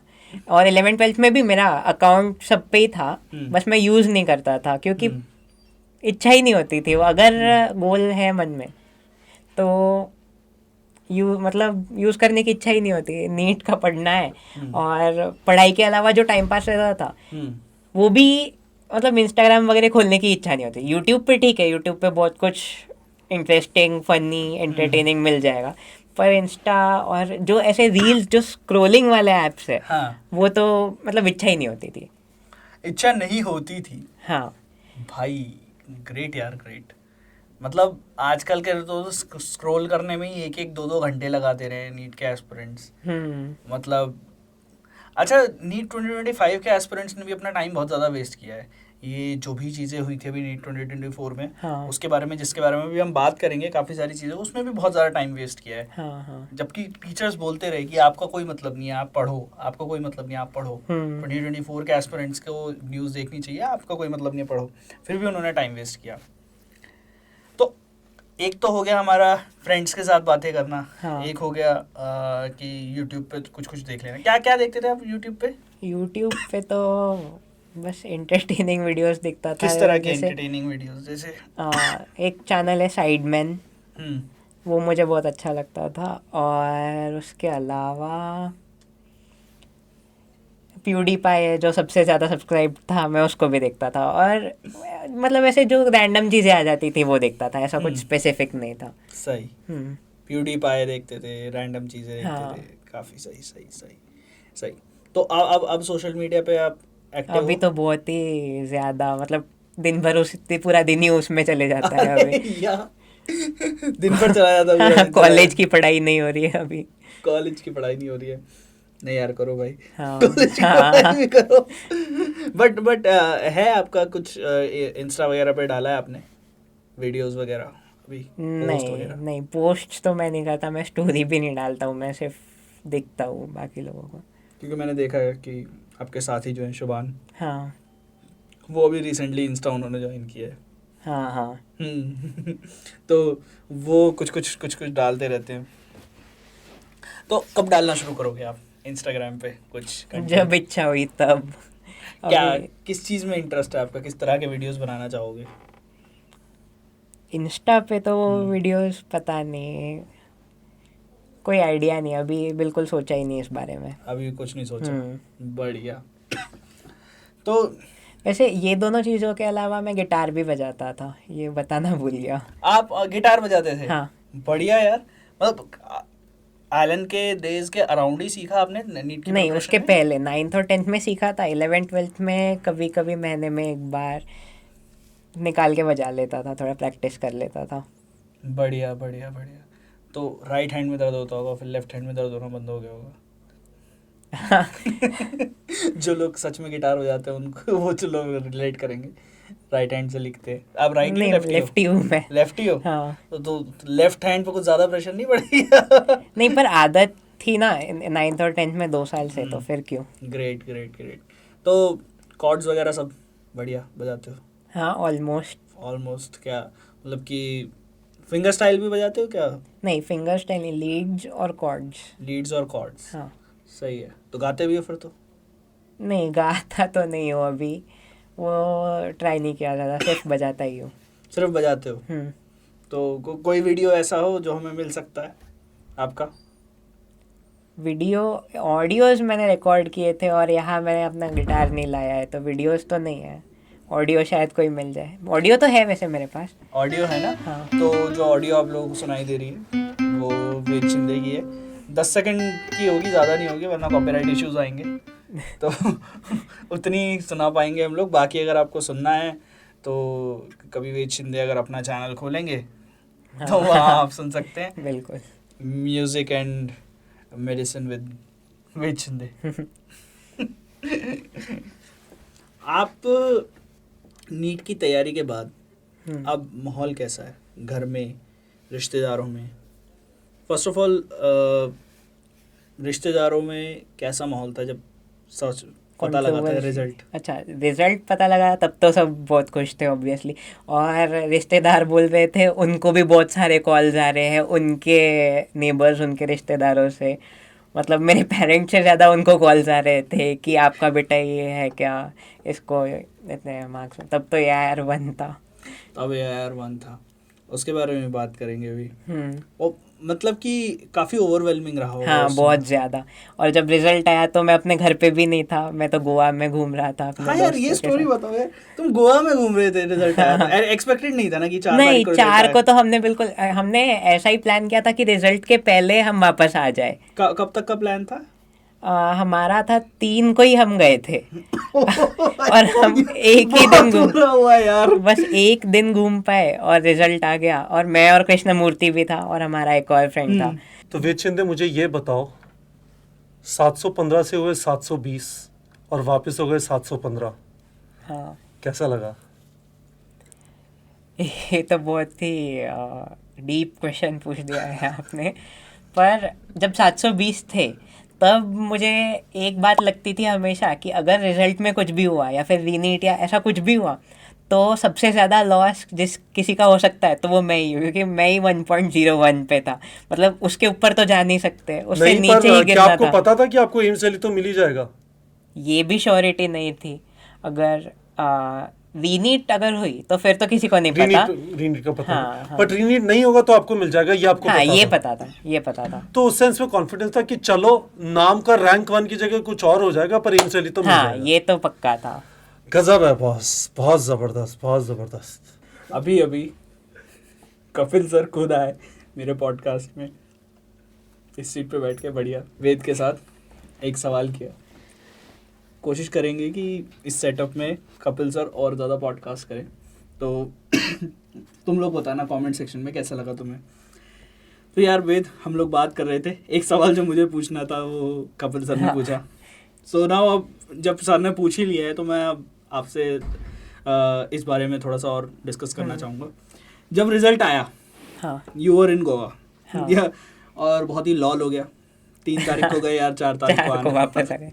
और 11th-12th में भी मेरा अकाउंट सब पे ही था, बस मैं यूज़ नहीं करता था क्योंकि इच्छा ही नहीं होती थी। वो अगर गोल है मन में तो मतलब यूज़ करने की इच्छा ही नहीं होती। नीट का पढ़ना है और पढ़ाई के अलावा जो टाइम पास रहता था वो भी, मतलब इंस्टाग्राम वगैरह खोलने की इच्छा नहीं होती। यूट्यूब पे ठीक है, यूट्यूब पे बहुत कुछ इंटरेस्टिंग, फनी, एंटरटेनिंग मिल जाएगा, पर इंस्टा और जो ऐसे रील्स, जो स्क्रोलिंग वाले ऐप्स है, हाँ, वो तो मतलब इच्छा ही नहीं होती थी। इच्छा नहीं होती थी। हाँ भाई ग्रेट यार, ग्रेट। मतलब आजकल के तो स्क्रॉल करने में ही 1-1, 2-2 घंटे लगाते रहे नीट के एस्पिरेंट्स। मतलब अच्छा, नीट 2025 के एस्पिरेंट्स ने भी अपना टाइम बहुत ज़्यादा वेस्ट किया है। ये जो भी चीज़ें हुई थी अभी नीट 2024 में, हाँ। उसके बारे में, जिसके बारे में भी हम बात करेंगे, काफ़ी सारी चीज़ें, उसमें भी बहुत ज़्यादा टाइम वेस्ट किया है। हाँ। जबकि टीचर्स बोलते रहे कि आपका कोई मतलब नहीं है, आप पढ़ो, आपका कोई मतलब नहीं है, आप पढ़ो। 2024 के एस्पिरेंट्स को न्यूज़ देखनी चाहिए, आपका कोई मतलब नहीं है, पढ़ो। फिर भी उन्होंने टाइम वेस्ट किया। तो एक तो हो गया हमारा फ्रेंड्स के साथ बातें करना। हाँ। एक हो गया कि यूट्यूब पे कुछ देख लेना। क्या क्या देखते थे आप यूट्यूब पे? यूट्यूब पे तो बस एंटरटेनिंग वीडियोस दिखता था। किस तरह के जैसे एंटरटेनिंग वीडियोस? जैसे एक चैनल है साइडमैन, हम्म वो मुझे बहुत अच्छा लगता था। और उसके अलावा प्यूडीपाई है जो सबसे ज़्यादा सब्सक्राइब था, मैं उसको भी देखता था। और मतलब ऐसे जो रैंडम चीज़ें आ जाती थी वो देखता था, ऐसा कुछ स्पेसिफिक नहीं था। सही। प्यूडीपाई देखते थे, रैंडम चीज़ें देखते थे। काफ़ी सही। तो अब सोशल मीडिया पे आप एक्टिव अभी हो? तो बहुत ही ज़्यादा, मतलब दिन भर पूरा दिन ही उसमें चले जाता है अभी। दिन भर चला जाता है पूरा दिन। कॉलेज की पढ़ाई नहीं हो रही है अभी। कॉलेज की पढ़ाई नहीं हो रही है? नहीं यार, करो भाई। हाँ। कॉलेज की पढ़ाई भी करो। बट है आपका कुछ इंस्टा वगैरह पे डाला है आपने वीडियोस वगैरह अभी, पोस्ट वगैरह? नहीं, पोस्ट तो मैं नहीं करता, मैं स्टोरी भी नहीं डालता हूँ, मैं सिर्फ दिखता हूँ बाकी लोगों को। क्योंकि मैंने देखा है कि आपके साथी जो हैं शुभान, हाँ वो अभी रिसेंटली इंस्टा उन्होंने ज्वाइन किया है। हाँ। तो वो कुछ डालते रहते हैं। तो कब डालना शुरू करोगे आप इंस्टाग्राम पे कुछ content? जब इच्छा हुई तब। क्या, अभी किस चीज़ में इंटरेस्ट है आपका? किस तरह के वीडियोस बनाना चाहोगे? इंस्टा पे तो वीडियोस पता नहीं, कोई आइडिया नहीं, अभी बिल्कुल सोचा ही नहीं इस बारे में। अभी कुछ नहीं सोचा। बढ़िया। तो वैसे ये दोनों चीज़ों के अलावा मैं गिटार भी बजाता था, ये बताना भूल गया। आप गिटार बजाते थे? हाँ। बढ़िया यार। मतलब आइलैंड के डेज के अराउंड ही सीखा आपने नीट की नहीं, preparation उसके में? पहले 9th और 10th में सीखा था। 11th-12th में कभी कभी महीने में एक बार निकाल के बजा लेता था, थोड़ा प्रैक्टिस कर लेता था। बढ़िया बढ़िया बढ़िया। तो राइट हैंड में दर्द होता होगा, फिर लेफ्ट हैंड में दर्द होना बंद हो गया होगा। जो लोग सच में गिटार हो जाते हैं उनको वो जो लोग रिलेट करेंगे, राइट हैंड से लिखते हैं। आप राइट नहीं, लेफ्टी हूँ मैं। लेफ्टी हो? हाँ। तो लेफ्ट हैंड पे कुछ ज्यादा प्रेशर नहीं पड़ेगा? नहीं, पर आदत थी ना 9th और 10th में 2 साल से, तो फिर क्यों। Great great great. तो कॉर्ड्स वगैरह सब बढ़िया बजाते हो? हाँ, ऑलमोस्ट। ऑलमोस्ट क्या मतलब कि फिंगर स्टाइल भी बजाते हो क्या? नहीं, फिंगर स्टाइल नहीं, लीड्स और कॉर्ड्स। लीड्स और कॉर्ड्स। हाँ। सही है। तो गाते भी हो फिर तो? नहीं, गाता तो नहीं हो अभी, वो ट्राई नहीं किया ज़्यादा, सिर्फ बजाता ही हूँ। सिर्फ बजाते हो? तो कोई वीडियो ऐसा हो जो हमें मिल सकता है आपका? वीडियो ऑडियोज़ मैंने रिकॉर्ड किए थे, और यहाँ मैंने अपना गिटार नहीं लाया है, तो वीडियोज़ तो नहीं है। ऑडियो शायद कोई मिल जाए। ऑडियो तो है वैसे मेरे पास। ऑडियो है ना? हाँ। तो जो ऑडियो आप लोगों को सुनाई दे रही है वो वेद शिंदे की है। 10 सेकंड की होगी, ज़्यादा नहीं होगी वरना कॉपीराइट इश्यूज आएंगे। तो उतनी सुना पाएंगे हम लोग। बाकी अगर आपको सुनना है तो कभी वेद शिंदे अगर अपना चैनल खोलेंगे तो वहाँ आप सुन सकते हैं। बिल्कुल। म्यूजिक एंड मेडिसिन विद वेद शिंदे। आप नीट की तैयारी के बाद अब माहौल कैसा है घर में, रिश्तेदारों में? फर्स्ट ऑफ ऑल रिश्तेदारों में कैसा माहौल था जब सच पता लगा था रिजल्ट? अच्छा, रिजल्ट पता लगा तब तो सब बहुत खुश थे ऑब्वियसली, और रिश्तेदार बोल रहे थे, उनको भी बहुत सारे कॉल्स आ रहे हैं उनके नेबर्स, उनके रिश्तेदारों से। मतलब मेरे पेरेंट्स से ज़्यादा उनको कॉल्स आ रहे थे कि आपका बेटा ये है क्या, इसको इतने मार्क्स। तब तो यार 1 था। तब यार 1 था। उसके बारे में बात करेंगे अभी। वो मतलब कि काफ़ी ओवरवेलमिंग रहा होगा। हाँ, बहुत ज़्यादा। और जब रिजल्ट आया तो मैं अपने घर पे भी नहीं था, मैं तो गोवा में घूम रहा था अपने हाँ यार, ये स्टोरी बताओ यार। तुम गोवा में घूम रहे थे, रिजल्ट आया था। एक्सपेक्टेड नहीं था ना कि 4 नहीं, तारीख को 4 को तो हमने ऐसा ही प्लान किया था कि रिजल्ट के पहले हम वापस आ जाए। कब तक का प्लान था? हमारा था 3 को ही हम गए थे। और हम एक ही दिन घूम हुआ यार। बस एक दिन घूम पाए और रिजल्ट आ गया। और मैं और कृष्णमूर्ति भी था, और हमारा एक और फ्रेंड था। तो वेद शिंदे मुझे ये बताओ, 715 से हुए 720 और वापस हो गए 715। हाँ, कैसा लगा? ये तो बहुत ही डीप क्वेश्चन पूछ दिया है आपने। पर जब 720 थे तब मुझे एक बात लगती थी हमेशा कि अगर रिजल्ट में कुछ भी हुआ या फिर रीनीट या ऐसा कुछ भी हुआ तो सबसे ज़्यादा लॉस जिस किसी का हो सकता है तो वो मैं ही हूँ, क्योंकि मैं ही 1.01 पे था। मतलब उसके ऊपर तो जा नहीं सकते, उससे नहीं, नीचे ही पर क्या गिरना आपको था। पता था कि आपको एम्स दिल्ली तो मिल ही जाएगा? ये भी श्योरिटी नहीं थी। अगर रीनीट अगर हुई तो फिर तो किसी को नहीं पता। रीनीट का पता हाँ, नहीं। हाँ। बट रीनीट नहीं होगा तो आपको मिल जाएगा, ये आपको हाँ, पता ये था? पता था, ये पता था। तो उस सेंस में कॉन्फिडेंस था कि चलो नाम का रैंक 1 की जगह कुछ और हो जाएगा, पर एम्स दिल्ली तो मिल हाँ, जाएगा। ये तो पक्का था। गजब है बॉस, बहुत जबरदस्त, बहुत जबरदस्त। अभी कपिल सर खुद आए मेरे पॉडकास्ट में, इस सीट पे बैठ के बढ़िया वेद के साथ एक सवाल किया। कोशिश करेंगे कि इस सेटअप में कपिल सर और ज़्यादा पॉडकास्ट करें। तो तुम लोग बताना कमेंट सेक्शन में कैसा लगा तुम्हें। तो यार वेद, हम लोग बात कर रहे थे, एक सवाल जो मुझे पूछना था वो कपिल सर ने पूछा। सो नाउ अब जब सर ने पूछ ही लिया है तो मैं अब आपसे इस बारे में थोड़ा सा और डिस्कस करना चाहूँगा। जब रिजल्ट आया, हाँ, यू वर इन गोवा, हाँ। और बहुत ही लॉल हो गया। 3 तारीख को गए यार, 4 तारीख को 4 को आना। वापस आ गए।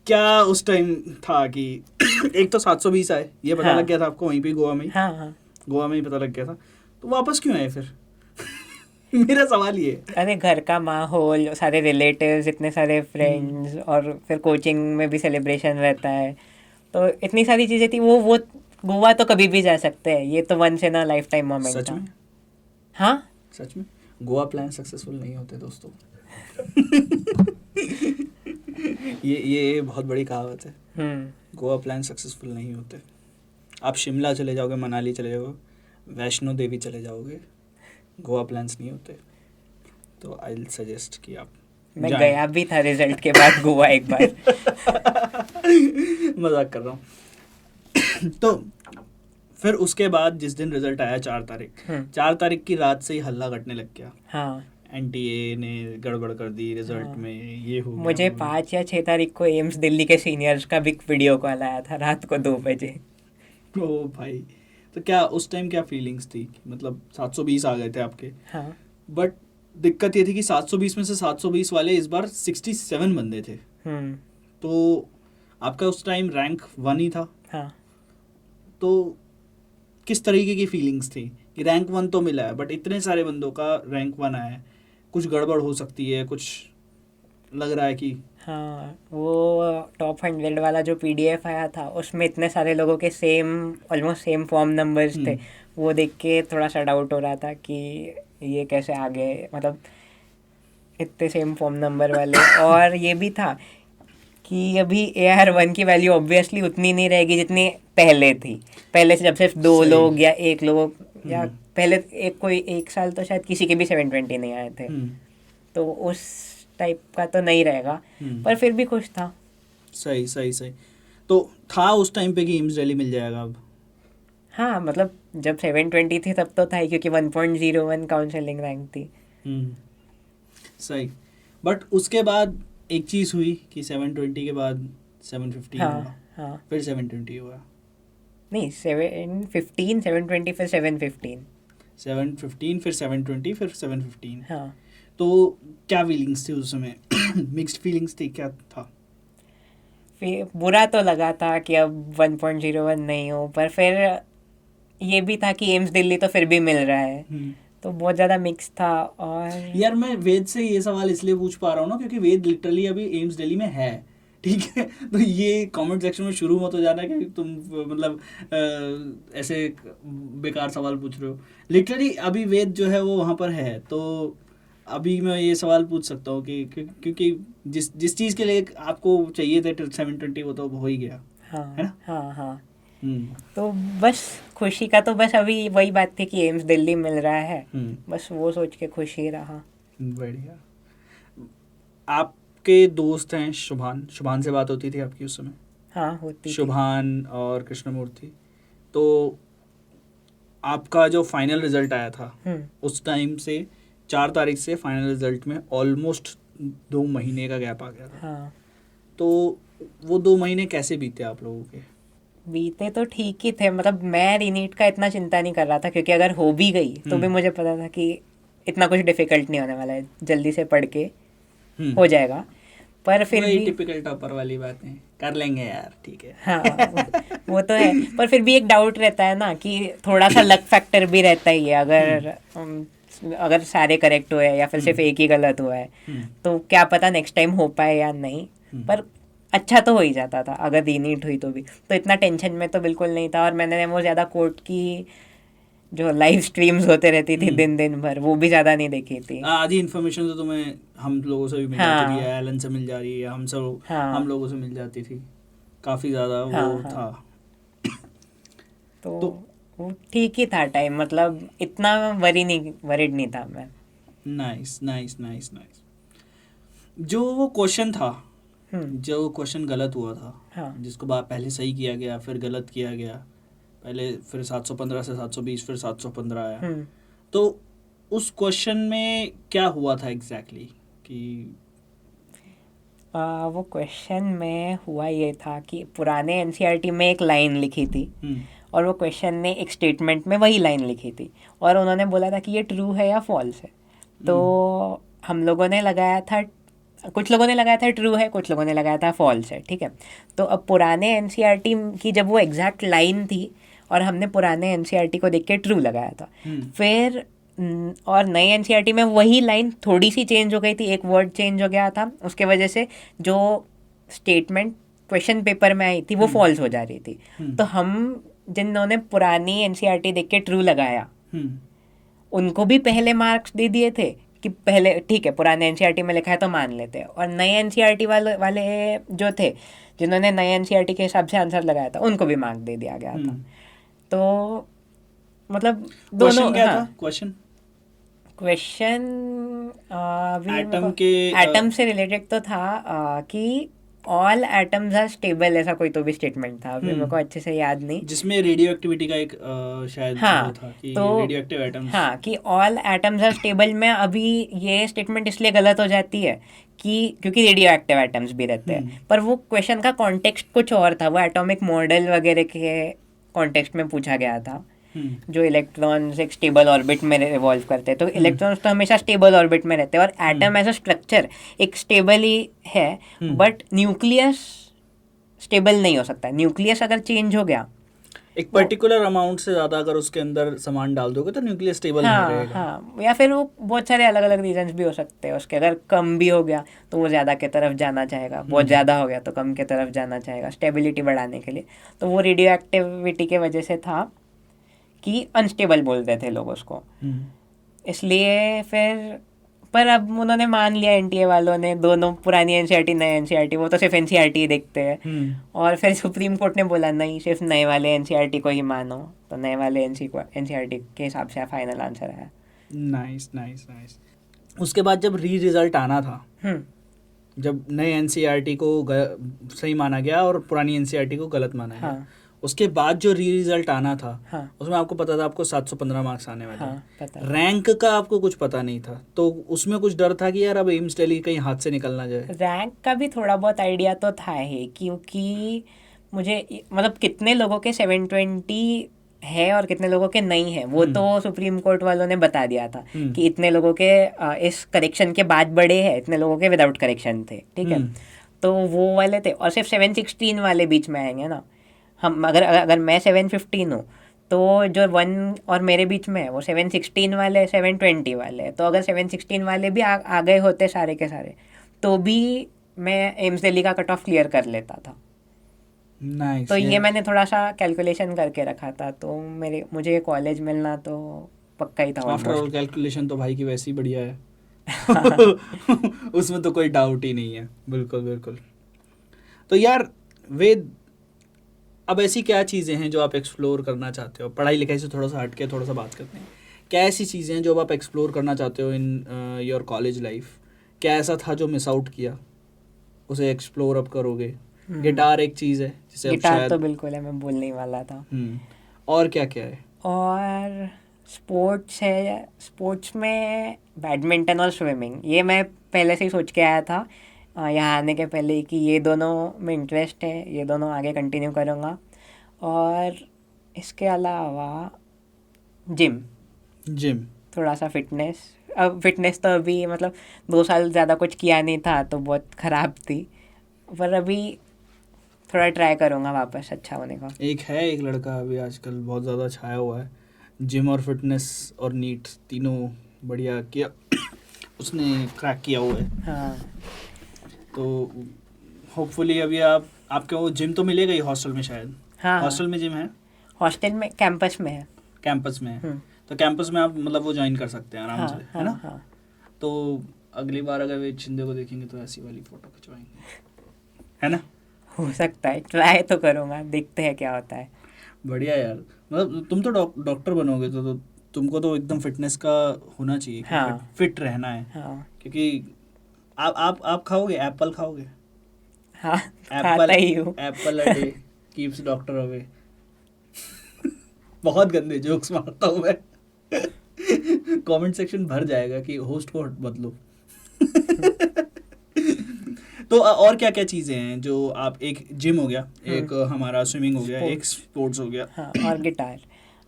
क्या उस टाइम था कि एक तो 720 आए, ये पता हाँ। लग गया था आपको वहीं पे गोवा में ही? हाँ, हाँ। गोवा में ही पता लग गया था, तो वापस क्यों आए फिर? मेरा सवाल ये है। अरे घर का माहौल, सारे रिलेटिव्स, इतने सारे फ्रेंड्स, और फिर कोचिंग में भी सेलिब्रेशन रहता है, तो इतनी सारी चीज़ें थी। वो गोवा तो कभी भी जा सकते हैं, ये तो once in a lifetime moment सच था। में? हाँ, सच में गोवा प्लान सक्सेसफुल नहीं होते दोस्तों। ये बहुत बड़ी कहावत है। गोवा प्लान सक्सेसफुल नहीं होते। आप शिमला चले जाओगे, मनाली चले जाओगे, वैष्णो देवी चले जाओगे, गोवा प्लान्स नहीं होते। तो आई विल सजेस्ट कि आप मैं जाएं। गया भी था रिजल्ट के बाद गोवा एक बार। मजाक कर रहा हूँ। तो फिर उसके बाद जिस दिन रिजल्ट आया 4 तारीख, 4 तारीख की रात से ही हल्ला कटने लग गया, हाँ एनटीए ने गड़बड़ कर दी रिजल्ट हाँ। में, ये हो गया, मुझे वो हो गया। 5 या 6 तारीख को एम्स दिल्ली के सीनियर्स का बिग वीडियो कॉल आया था रात को 2 बजे। ओ भाई, तो क्या उस टाइम क्या फीलिंग्स थी? मतलब 720 आ गए थे आपके, हाँ बट दिक्कत ये थी कि 720 में से 720 वाले इस बार 67 बंदे थे, हम्म तो आपका उस टाइम रैंक 1 ही था, हाँ तो किस तरीके की फीलिंग्स थी कि रैंक 1 तो मिला है बट इतने सारे बंदों का रैंक 1 आया है, कुछ गड़बड़ हो सकती है, कुछ लग रहा है कि हाँ। वो टॉप 100 वाला जो पीडीएफ आया था उसमें इतने सारे लोगों के same almost same form numbers थे, वो देख के थोड़ा सा डाउट हो रहा था कि ये कैसे आ गए, मतलब इतने सेम फॉर्म नंबर वाले। और ये भी था कि अभी AR1 की वैल्यू ऑब्वियसली उतनी नहीं रहेगी जितनी पहले थी। पहले से जब सिर्फ 2 सही। लोग या 1 लोग या पहले कोई 1 साल तो शायद किसी के भी 720 नहीं आए थे, तो उस टाइप का तो नहीं रहेगा, पर फिर भी खुश था। सही सही सही। तो था उस टाइम पे कि एम्स दिल्ली मिल जाएगा अब? हाँ मतलब जब 720 थी तब तो था ही, क्योंकि 1.01 काउंसलिंग रैंक थी। सही। बट उसके बाद एक चीज़ हुई कि 720 के बाद 715 हुआ, हाँ हाँ फिर 720 हुआ, नहीं 715 720 फिर 715। 715 फिर 720 फिर 715। हाँ तो क्या फीलिंग्स थी उस समय? मिक्स्ड फीलिंग्स थी, क्या था? फिर बुरा तो लगा था कि अब 1.01 नहीं हो, पर फिर ये भी था कि एम्स दिल्ली तो फिर भी मिल रहा है, तो बहुत ज़्यादा मिक्स था। और यार मैं वेद से ये सवाल इसलिए पूछ पा रहा हूँ ना क्योंकि वेद लिटरली अभी एम्स दिल्ली में है, ठीक है? तो ये कमेंट सेक्शन में शुरू मत हो जाना कि तुम मतलब ऐसे बेकार सवाल पूछ रहे हो। लिटरली अभी वेद जो है वो वहाँ पर है, तो अभी मैं ये सवाल पूछ सकता हूँ कि क्योंकि जिस चीज़ के लिए आपको चाहिए थे 720 वो तो हो ही गया, हाँ है ना? हाँ हाँ। तो बस खुशी का तो बस अभी वही बात थी कि एम्स दिल्ली मिल रहा है, बस वो सोच के खुश ही रहा। बढ़िया। आपके दोस्त हैं शुभान से बात होती थी आपकी उस समय? हाँ होती थी। शुभान और कृष्णमूर्ति। तो आपका जो फाइनल रिजल्ट आया था उस टाइम से 4 तारीख से फाइनल रिजल्ट में ऑलमोस्ट 2 महीने का गैप आ गया था। हाँ तो वो 2 महीने कैसे बीते आप लोगों के? बीते तो ठीक ही थे, मतलब मैं रीनीट का इतना चिंता नहीं कर रहा था, क्योंकि अगर हो भी गई तो भी मुझे पता था कि इतना कुछ डिफिकल्ट नहीं होने वाला है, जल्दी से पढ़ के हो जाएगा। पर फिर वही भी टिपिकल टॉपर वाली बात है, कर लेंगे यार, ठीक है। हाँ वो तो है, पर फिर भी एक डाउट रहता है ना कि थोड़ा सा लक फैक्टर भी रहता ही है। अगर सारे करेक्ट हुए या फिर सिर्फ एक ही गलत हुआ है तो क्या पता नेक्स्ट टाइम हो पाए या नहीं, पर अच्छा तो हो ही जाता था अगर रीनीट हुई तो भी। तो इतना टेंशन में तो बिल्कुल नहीं था, और मैंने वो ज़्यादा कोर्ट की जो लाइव स्ट्रीम्स होते रहती थी दिन भर, वो भी ज़्यादा नहीं देखी थी। आधी इन्फॉर्मेशन तो तुम्हें हम लोगों से भी मिल जाती थी, एलन से मिल जा रही है, हम लोगों से मिल जाती थी, काफ़ी ज़्यादा वो था। तो वो ठीक ही था टाइम, मतलब इतना वरीड नहीं था मैं। Nice nice nice nice. जो वो क्वेश्चन था, जो क्वेश्चन गलत हुआ था, जिसको पहले सही किया गया फिर गलत किया गया, पहले फिर 715 से 720 फिर 715 आया, तो उस क्वेश्चन में क्या हुआ था एग्जैक्टली कि वो क्वेश्चन में हुआ ये था कि पुराने एनसीईआरटी में एक लाइन लिखी थी और वो क्वेश्चन ने एक स्टेटमेंट में वही लाइन लिखी थी, और उन्होंने बोला था कि ये ट्रू है या फॉल्स है। तो हम लोगों ने लगाया था, कुछ लोगों ने लगाया था ट्रू है, कुछ लोगों ने लगाया था फॉल्स है, ठीक है। तो अब पुराने एनसीईआरटी की जब वो एग्जैक्ट लाइन थी और हमने पुराने एनसीईआरटी को देख के ट्रू लगाया था, फिर और नए एनसीईआरटी में वही लाइन थोड़ी सी चेंज हो गई थी, एक वर्ड चेंज हो गया था, उसके वजह से जो स्टेटमेंट क्वेश्चन पेपर में आई थी वो फॉल्स हो जा रही थी। तो हम जिन्होंने पुरानी एनसीईआरटी देख के ट्रू लगाया उनको भी पहले मार्क्स दे दिए थे कि पहले ठीक है पुराने एनसीईआरटी में लिखा है तो मान लेते हैं, और नए एनसीईआरटी वाले जो थे जिन्होंने नए एनसीईआरटी के हिसाब से आंसर लगाया था उनको भी मार्क्स दे दिया गया था। तो मतलब दोनों क्या था क्वेश्चन एटम से रिलेटेड तो था कि ऑल एटम्स आर स्टेबल, ऐसा कोई तो भी स्टेटमेंट था, अभी मेरे को अच्छे से याद नहीं। जिसमें रेडियो एक्टिविटी का एक शायद हाँ, वो था कि तो रेडियो एक्टिव एटम्स। हाँ कि ऑल एटम्स आर स्टेबल में अभी ये स्टेटमेंट इसलिए गलत हो जाती है कि क्योंकि रेडियो एक्टिव एटम्स भी रहते हैं, पर वो क्वेश्चन का कॉन्टेक्स्ट कुछ और था, वो एटॉमिक मॉडल वगैरह के कॉन्टेक्स्ट में पूछा गया था, जो इलेक्ट्रॉन्स एक स्टेबल ऑर्बिट में रिवॉल्व करते हैं। तो इलेक्ट्रॉन्स तो हमेशा स्टेबल ऑर्बिट में रहते हैं, और एटम एज अ स्ट्रक्चर एक स्टेबल ही है, बट न्यूक्लियस स्टेबल नहीं हो सकता। न्यूक्लियस अगर चेंज हो गया, एक पर्टिकुलर अमाउंट से ज़्यादा अगर उसके अंदर सामान डाल दोगे तो न्यूक्लियस स्टेबल नहीं हाँ रहेगा। हाँ, या फिर वो बहुत सारे अलग अलग रीजंस भी हो सकते हैं उसके। अगर कम भी हो गया तो वो ज़्यादा की तरफ जाना चाहेगा, बहुत ज़्यादा हो गया तो कम की तरफ जाना चाहेगा, स्टेबिलिटी बढ़ाने के लिए। तो वो रेडियो एक्टिविटी के वजह से था कि अनस्टेबल बोलते थे लोग उसको, इसलिए फिर। पर अब उन्होंने मान लिया एनटीए वालों ने, दोनों पुरानी एनसीईआरटी नए एनसीईआरटी, वो तो सिर्फ एनसीईआरटी ही देखते हैं। और फिर सुप्रीम कोर्ट ने बोला नहीं, सिर्फ नए वाले एनसीईआरटी को ही मानो, तो नए वाले एनसीईआरटी के हिसाब से फाइनल आंसर है। Nice nice nice. उसके बाद जब रिजल्ट आना था, जब नए एनसीईआरटी को सही माना गया और पुरानी एनसीईआरटी को गलत माना गया, हाँ, उसके बाद जो रिजल्ट आना था, हाँ, उसमें आपको पता था आपको 715 मार्क्स आने वाले। हाँ, पता। रैंक का आपको कुछ पता नहीं था, तो उसमें कुछ डर था कि यार अब एम्स दिल्ली कहीं हाथ से निकल ना जाए? रैंक का भी थोड़ा बहुत आइडिया तो था ही, क्योंकि मुझे मतलब कितने लोगों के 720 है और कितने लोगों के नहीं है, वो तो सुप्रीम कोर्ट वालों ने बता दिया था कि इतने लोगों के इस करेक्शन के बाद बड़े हैं, इतने लोगों के विदाउट करेक्शन थे, ठीक है। तो वो वाले थे, और सिर्फ 716 वाले बीच में आएंगे ना। हम अगर मैं 715 हूँ, तो जो 1 और मेरे बीच में है वो 716 वाले, 720 वाले। तो अगर 716 वाले भी आ गए होते सारे के सारे, तो भी मैं एम्स दिल्ली का कट ऑफ क्लियर कर लेता था। नाइस। तो ये मैंने थोड़ा सा कैलकुलेशन करके रखा था, तो मुझे कॉलेज मिलना तो पक्का ही था। आफ्टर ऑल कैलकुलेशन तो भाई की वैसे ही बढ़िया है। उसमें तो कोई डाउट ही नहीं है। बिल्कुल बिल्कुल। तो यार वेद, अब ऐसी क्या चीज़ें हैं जो आप एक्सप्लोर करना चाहते हो? पढ़ाई लिखाई से थोड़ा सा हट के थोड़ा सा बात करते हैं। क्या ऐसी चीज़ें हैं जो आप एक्सप्लोर करना चाहते हो इन योर कॉलेज लाइफ? क्या ऐसा था जो मिस आउट किया, उसे एक्सप्लोर अब करोगे? गिटार एक चीज़ है जिसे अब गिटार शायद तो बिल्कुल है, मैं बोलने ही वाला था। और क्या क्या है? और स्पोर्ट्स है, स्पोर्ट्स में बैडमिंटन और स्विमिंग, ये मैं पहले से ही सोच के आया था यहाँ आने के पहले कि ये दोनों में इंटरेस्ट है, ये दोनों आगे कंटिन्यू करूँगा। और इसके अलावा जिम थोड़ा सा, फिटनेस। अब फिटनेस तो अभी मतलब 2 साल ज़्यादा कुछ किया नहीं था तो बहुत ख़राब थी, पर अभी थोड़ा ट्राई करूँगा वापस अच्छा होने का। एक लड़का अभी आजकल बहुत ज़्यादा छाया हुआ है, जिम और फिटनेस और नीट तीनों बढ़िया किया उसने, क्रैक किया हुआ है। हाँ, तो होपफुली अभी आपके वो जिम तो मिलेगा ही हॉस्टल में शायद। हाँ, हॉस्टल में जिम है? हॉस्टल में, कैंपस में है। कैंपस में है। तो कैंपस में आप मतलब वो ज्वाइन कर सकते हैं आराम से, है ना? हाँ। तो अगली बार अगर वे शिंदे को देखेंगे तो ऐसी वाली फोटो खिंचवाएंगे, है ना? हो सकता है, ट्राई तो करूँगा, देखते हैं क्या होता है। बढ़िया यार। मतलब तुम तो डॉक्टर बनोगे तो तुमको तो एकदम फिटनेस का होना चाहिए कि हाँ, फिट रहना है। हाँ, क्योंकि आप खाओगे, एप्पल खाओगे? हाँ, खाता ही हूँ। Apple a day keeps doctor away. बहुत गंदे जोक्स मारता हूँ मैं। कमेंट सेक्शन भर जाएगा कि होस्ट को बदलो। तो और क्या क्या चीज़ें हैं जो आप, एक जिम हो गया, एक हमारा स्विमिंग हो गया, एक स्पोर्ट्स हो गया, हाँ, और गिटार।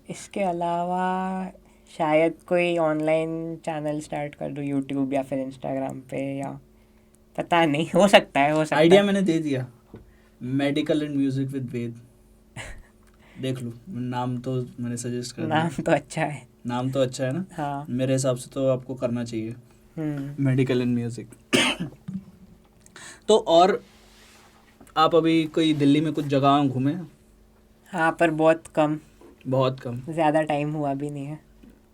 इसके अलावा शायद कोई ऑनलाइन चैनल स्टार्ट कर दूँ, यूट्यूब या फिर इंस्टाग्राम पे, या पता नहीं, हो सकता है। आइडिया मैंने दे दिया, मेडिकल एंड म्यूजिक विद वेद। देख लो, नाम तो मैंने सजेस्ट कर दिया। नाम तो अच्छा है। नाम तो अच्छा है ना? हाँ, मेरे हिसाब से तो आपको करना चाहिए मेडिकल एंड म्यूजिक। तो और आप अभी कोई दिल्ली में कुछ जगह घूमे? हाँ, पर बहुत कम, ज़्यादा टाइम हुआ भी नहीं है।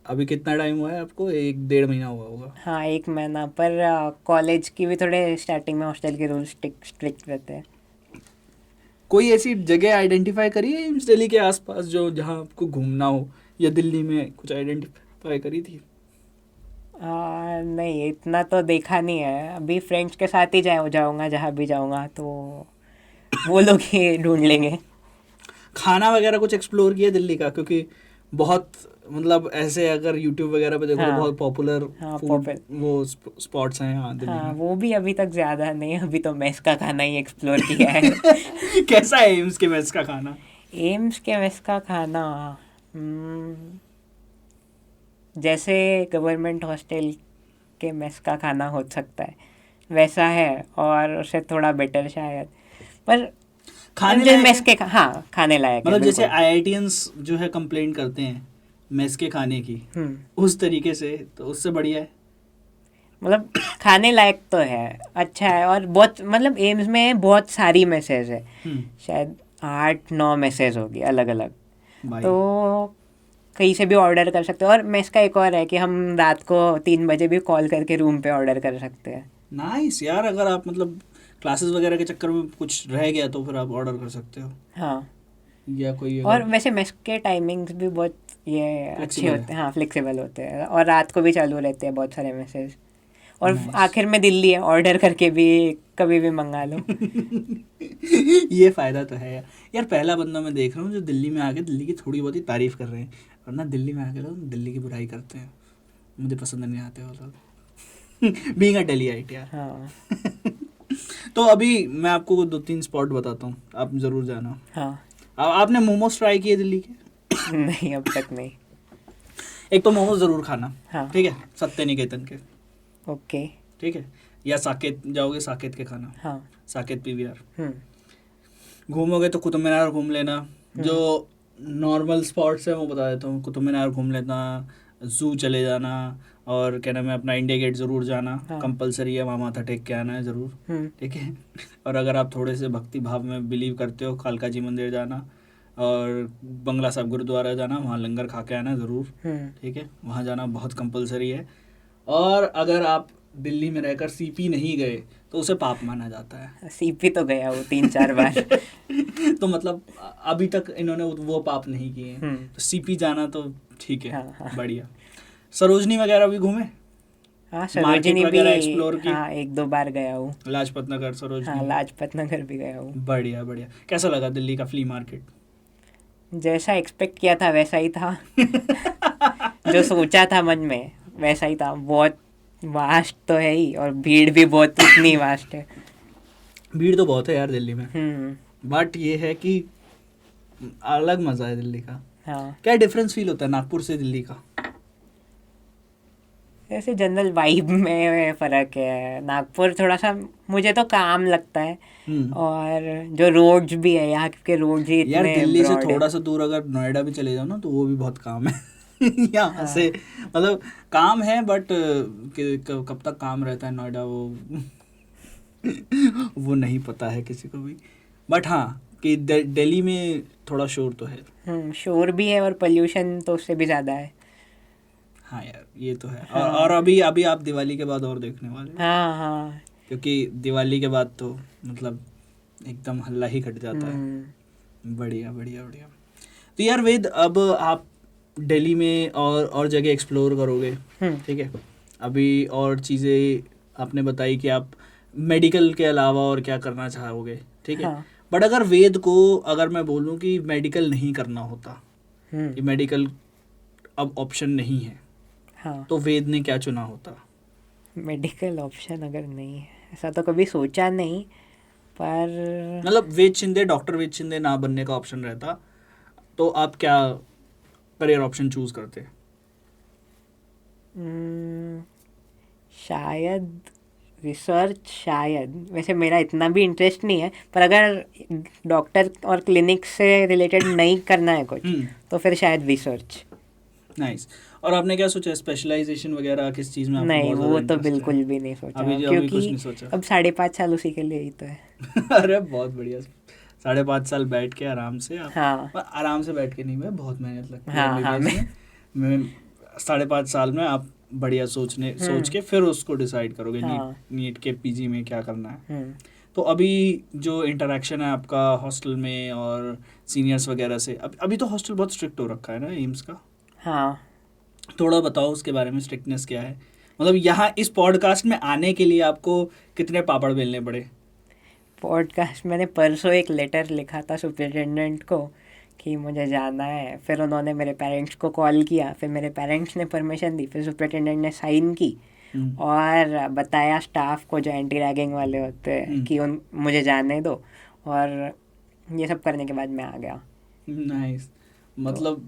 अभी कितना टाइम हुआ है आपको? 1-1.5 महीना हुआ होगा। हाँ, 1 महीना। पर कॉलेज की भी थोड़े स्टार्टिंग में हॉस्टल के रूल्स स्ट्रिक्ट रहते हैं। कोई ऐसी जगह आइडेंटिफाई करी है एम्स दिल्ली के आसपास जो जहाँ आपको घूमना हो, या दिल्ली में कुछ आइडेंटिफाई करी थी? नहीं, इतना तो देखा नहीं है। अभी फ्रेंड्स के साथ ही जाऊंगा, जहाँ भी जाऊंगा तो वो लोग ही ढूंढ लेंगे। खाना वगैरह कुछ एक्सप्लोर किया दिल्ली का? क्योंकि बहुत मतलब ऐसे अगर यूट्यूब वगैरह पे देखो तो हाँ, बहुत पॉपुलर हाँ, फूड वो स्पॉट्स हैं यहाँ दिल्ली हाँ, में। वो भी अभी तक ज़्यादा नहीं, अभी तो मेस का खाना ही एक्सप्लोर किया है। कैसा है एम्स के मेस का खाना? एम्स के मेस का खाना जैसे गवर्नमेंट हॉस्टल के मेस का खाना हो सकता है वैसा है, और उससे थोड़ा बेटर शायद, पर खाने जो लायक मेस है? के हाँ, खाने लायक है मतलब जैसे बिल्कुल। आईआईटियंस जो है कंप्लेंट करते हैं मेस के खाने की, उस तरीके से तो उससे बढ़िया है। मतलब खाने लायक तो है, अच्छा है। और बहुत मतलब एम्स में बहुत सारी मैसेज है, शायद 8-9 मैसेज होगी अलग अलग, भाई तो कहीं से भी ऑर्डर कर सकते हो। और मेस का एक और है कि हम रात को 3 बजे भी कॉल करके रूम पे ऑर्डर कर सकते हैं। नाइस यार, अगर आप मतलब क्लासेस वगैरह के चक्कर में कुछ रह गया तो फिर आप ऑर्डर कर सकते हो, हाँ, या कोई और अगर वैसे मेस के टाइमिंग्स भी बहुत ये अच्छे Flexible होते हैं, हाँ, फ्लेक्सिबल होते हैं, और रात को भी चालू रहते हैं बहुत सारे मैसेज। और Nice. आखिर में दिल्ली है, ऑर्डर करके भी कभी भी मंगा लो। ये फ़ायदा तो है यार। यार पहला बंदा मैं देख रहा हूँ जो दिल्ली में आके दिल्ली की थोड़ी बहुत ही तारीफ़ कर रहे हैं, वरना दिल्ली में आके लोग दिल्ली की बुराई करते हैं। मुझे पसंद नहीं आते वो लोग। बीइंग अ दिल्लीइट यार। हाँ, तो अभी मैं आपको 2-3 स्पॉट बताता हूँ, आप ज़रूर जाना। हाँ। आपने मोमोज ट्राई किए दिल्ली के? नहीं, अब तक नहीं। एक तो मोमोज ज़रूर खाना, हाँ, ठीक है, सत्य निकेतन के, ओके। ठीक है, या साकेत जाओगे, साकेत के खाना, हाँ। साकेत पीवीआर। हम्म। घूमोगे तो कुतुब मीनार घूम लेना। जो नॉर्मल स्पॉट्स है वो बता देता हूँ, कुतुब मीनार घूम लेना, जू चले जाना, और क्या नाम है अपना, इंडिया गेट ज़रूर जाना, हाँ। कंपलसरी है, वहाँ माथा टेक के आना है ज़रूर, ठीक है। और अगर आप थोड़े से भक्ति भाव में बिलीव करते हो, कालका जी मंदिर जाना, और बंगला साहब गुरुद्वारा जाना, वहाँ लंगर खा के आना ज़रूर, ठीक है, वहाँ जाना बहुत कंपलसरी है। और अगर आप दिल्ली में रहकर सीपी नहीं गए तो उसे पाप माना जाता है। सीपी तो गया वो 3-4 बार। तो मतलब अभी तक इन्होंने वो पाप नहीं किए हैं, तो सीपी जाना तो ठीक है। हाँ, हाँ। बढ़िया। सरोजनी वगैरह भी घूमे? हाँ, मार्केट सरोजिनी भी, वगैरह एक्सप्लोर की? हाँ, 1-2 बार गया हूँ। लाजपत नगर, हाँ, सरोजनी? लाजपत नगर भी गया हूँ। बढ़िया बढ़िया। कैसा लगा दिल्ली का फ्ली मार्केट? जैसा एक्सपेक्ट किया था वैसा ही था। जो सोचा था मन में वैसा ही था। बहुत वास्ट तो है ही, और भीड़ भी बहुत उतनी वास्ट है। भीड़ तो बहुत है यार दिल्ली में, बट ये है कि अलग मज़ा है दिल्ली का। हाँ, क्या डिफरेंस फील होता है नागपुर से दिल्ली का? ऐसे जनरल वाइब में फ़र्क है। नागपुर थोड़ा सा मुझे तो काम लगता है, और जो रोड्स भी है यहाँ के, रोड्स ही यार इतने दिल्ली से broad थोड़ा है। सा दूर अगर नोएडा भी चले जाओ ना तो वो भी बहुत काम है। यहाँ हाँ। से मतलब काम है, बट कब तक काम रहता है नोएडा वो नहीं पता है किसी को भी। बट हाँ कि दिल्ली में थोड़ा शोर तो है। शोर भी है, और पोल्यूशन तो उससे भी ज़्यादा है। हाँ यार ये तो है। हाँ। और अभी अभी आप दिवाली के बाद और देखने वाले हो, हाँ, हाँ। क्योंकि दिवाली के बाद तो मतलब एकदम हल्ला ही कट जाता है। बढ़िया बढ़िया बढ़िया। तो यार वेद, अब आप दिल्ली में और जगह एक्सप्लोर करोगे, ठीक है। अभी और चीज़ें आपने बताई कि आप मेडिकल के अलावा और क्या करना चाहोगे, ठीक है। हाँ। बट अगर वेद को, अगर मैं बोलूँ कि मेडिकल नहीं करना होता, कि मेडिकल अब ऑप्शन नहीं है, हाँ, तो वेद ने क्या चुना होता? मेडिकल ऑप्शन अगर नहीं है, ऐसा तो कभी सोचा नहीं, पर मतलब वेद शिंदे, डॉक्टर वेद शिंदे ना बनने का ऑप्शन रहता तो आप क्या करियर ऑप्शन चूज करते? शायद रिसर्च, शायद। वैसे मेरा इतना भी इंटरेस्ट नहीं है, पर अगर डॉक्टर और क्लिनिक से रिलेटेड नहीं करना है कुछ, तो फिर शायद रिसर्च। नाइस। और आपने क्या सोचा, स्पेशलाइजेशन वगैरह किस चीज़ में आपको नहीं, बहुत वो ज़्यादा तो इंटरेस्ट है? बिल्कुल भी नहीं सोचा, अभी कुछ क्योंकि नहीं सोचा? अब 5.5 साल उसी के लिए ही तो है। अरे बहुत बढ़िया। 5.5 साल बैठ के आराम से आप, हाँ, आराम से बैठ के नहीं, मैं बहुत मेहनत लगती है हाँ, हाँ, MBBS में 5.5 साल में आप बढ़िया सोच के फिर उसको डिसाइड करोगे हाँ। नीट के पीजी में क्या करना है। हम्म। तो अभी जो इंटरेक्शन है आपका हॉस्टल में और सीनियर्स वगैरह से, अभी तो हॉस्टल बहुत स्ट्रिक्ट हो रखा है ना एम्स का, हाँ, थोड़ा बताओ उसके बारे में, स्ट्रिक्टनेस क्या है? मतलब यहाँ इस पॉडकास्ट में आने के लिए आपको कितने पापड़ बेलने पड़े? पॉडकास्ट मैंने परसों एक लेटर लिखा था सुपरिटेंडेंट को कि मुझे जाना है, फिर उन्होंने मेरे पेरेंट्स को कॉल किया, फिर मेरे पेरेंट्स ने परमिशन दी, फिर सुपरिटेंडेंट ने साइन की और बताया स्टाफ को जो एंटी रैगिंग वाले होते हैं कि उन मुझे जाने दो, और ये सब करने के बाद मैं आ गया। नाइस। मतलब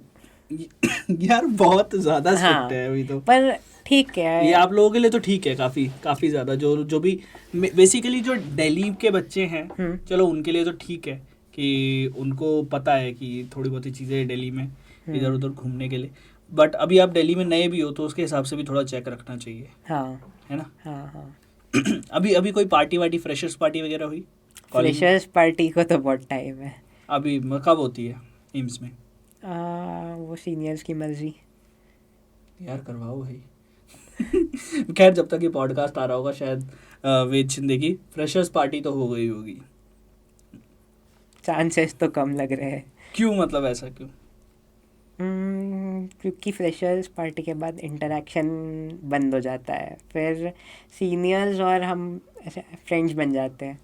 यार बहुत ज़्यादा स्ट्रिक्ट है अभी तो, पर ठीक है, ये आप लोगों के लिए तो ठीक है, काफ़ी ज़्यादा। जो भी बेसिकली जो दिल्ली के बच्चे हैं, चलो उनके लिए तो ठीक है कि उनको पता है कि थोड़ी बहुत ही चीज़ें दिल्ली में इधर उधर घूमने के लिए, बट अभी आप दिल्ली में नए भी हो तो उसके हिसाब से भी थोड़ा चेक रखना चाहिए। हाँ है ना? हाँ हाँ। अभी कोई पार्टी फ्रेशर्स पार्टी वगैरह हुई? फ्रेशर्स पार्टी को तो बहुत टाइम है। अभी कब होती है एम्स में? वो सीनियर्स की मर्जी। यार करवाओ भाई। खैर जब तक ये पॉडकास्ट आ रहा होगा शायद वेद शिंदे की फ्रेशर्स पार्टी तो हो गई होगी। चांसेस तो कम लग रहे हैं। क्यों, मतलब ऐसा क्यों? क्योंकि फ्रेशर्स पार्टी के बाद इंटरेक्शन बंद हो जाता है, फिर सीनियर्स और हम ऐसे फ्रेंड्स बन जाते हैं।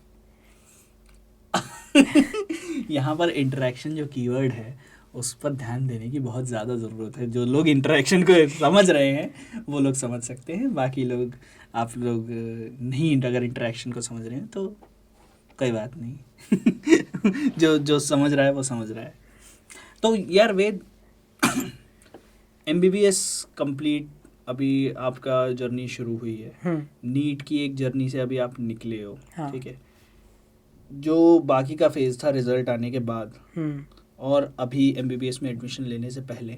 यहाँ पर इंटरेक्शन जो कीवर्ड है उस पर ध्यान देने की बहुत ज़्यादा ज़रूरत है। जो लोग इंटरेक्शन को समझ रहे हैं वो लोग समझ सकते हैं, बाकी लोग आप लोग नहीं अगर इंटरेक्शन को समझ रहे हैं तो कोई बात नहीं। जो समझ रहा है वो समझ रहा है। तो यार वेद, MBBS कंप्लीट अभी आपका जर्नी शुरू हुई है, नीट की एक जर्नी से अभी आप निकले हो। हाँ। ठीक है, जो बाकी का फेज था रिजल्ट आने के बाद और अभी MBBS में एडमिशन लेने से पहले,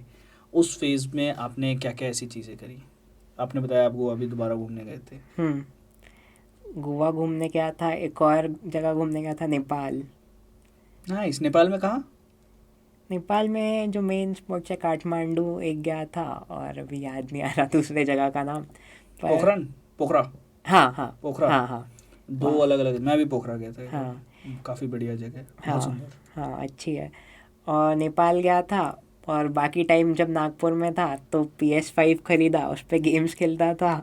उस फेज में आपने क्या क्या ऐसी चीज़ें करी? आपने बताया आप गोवा भी दोबारा घूमने गए थे। गोवा घूमने गया था, एक और जगह घूमने गया था नेपाल। नाइस। नेपाल में कहाँ? नेपाल में जो मेन स्पॉट्स है काठमांडू एक गया था, और अभी याद नहीं आ रहा दूसरे जगह का नाम। पोखरा। हाँ हाँ पोखरा। हाँ। दो अलग अलग, मैं भी पोखरा गया था। हाँ, काफ़ी बढ़िया जगह है, हाँ बहुत सुंदर। हाँ, अच्छी है। और नेपाल गया था, और बाकी टाइम जब नागपुर में था तो PS5 खरीदा, उस पर गेम्स खेलता था,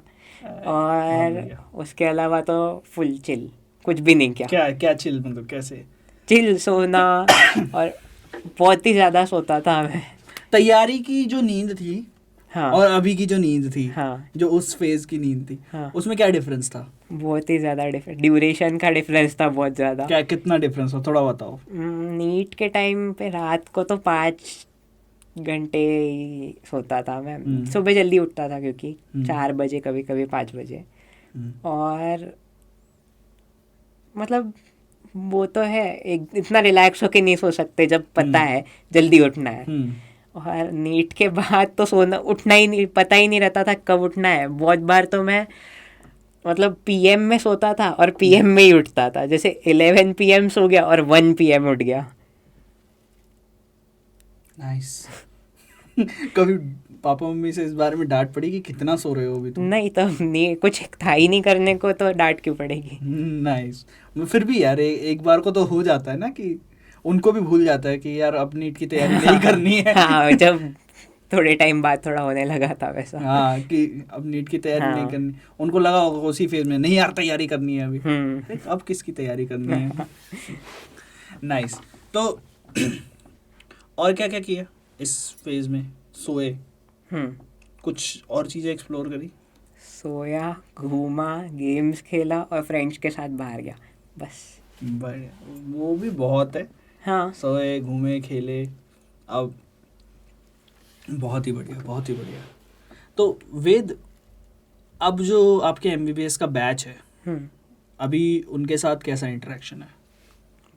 और उसके अलावा तो फुल चिल, कुछ भी नहीं किया। क्या चिल मतलब कैसे? चिल, सोना, और बहुत ही ज़्यादा सोता था मैं। तैयारी की जो नींद थी हाँ, और अभी की जो नींद थी, हाँ, जो उस फेज की नींद थी, हाँ, उसमें क्या डिफरेंस था? बहुत ही ज़्यादा डिफरेंस, ड्यूरेशन का डिफरेंस था बहुत ज़्यादा। क्या, कितना डिफरेंस था, थोड़ा बताओ। नीट के टाइम पे रात को तो 5 घंटे ही सोता था मैं। सुबह जल्दी उठता था क्योंकि 4 बजे, कभी कभी 5 बजे। और मतलब वो तो है, एक इतना रिलैक्स होके नहीं सो सकते जब पता है जल्दी उठना है। और नीट के बाद तो सोना उठना ही नहीं, पता ही नहीं रहता था कब उठना है। बहुत बार तो मैं मतलब PM में सोता था और PM में ही उठता था, जैसे 11 PM सो गया और 1 PM उठ गया। नाइस। कभी पापा मम्मी से इस बारे में डांट पड़ी कि कितना सो रहे हो अभी तुम? नहीं, तो नहीं, कुछ था ही नहीं करने को तो डांट क्यों पड़ेगी। नाइस। फिर भी यार एक बार को तो हो जाता है ना कि उनको भी भूल जाता है कि यार अब नीट की तैयारी नहीं करनी है। हाँ, जब थोड़े टाइम बाद थोड़ा होने लगा था वैसा। हाँ, कि अब नीट की तैयारी नहीं करनी, उनको लगा होगा उसी फेज में, नहीं यार तैयारी करनी है अभी। अब किसकी तैयारी करनी है? नाइस। तो और क्या क्या किया इस फेज में? सोए, कुछ और चीजें एक्सप्लोर करी? सोया, घूमा, गेम्स खेला और फ्रेंड्स के साथ बाहर गया, बस। बढ़िया, वो भी बहुत है। हाँ, सोए, घूमे, खेले, अब बहुत ही बढ़िया, बहुत ही बढ़िया। तो वेद, अब जो आपके MBBS का बैच है, अभी उनके साथ कैसा इंटरेक्शन है?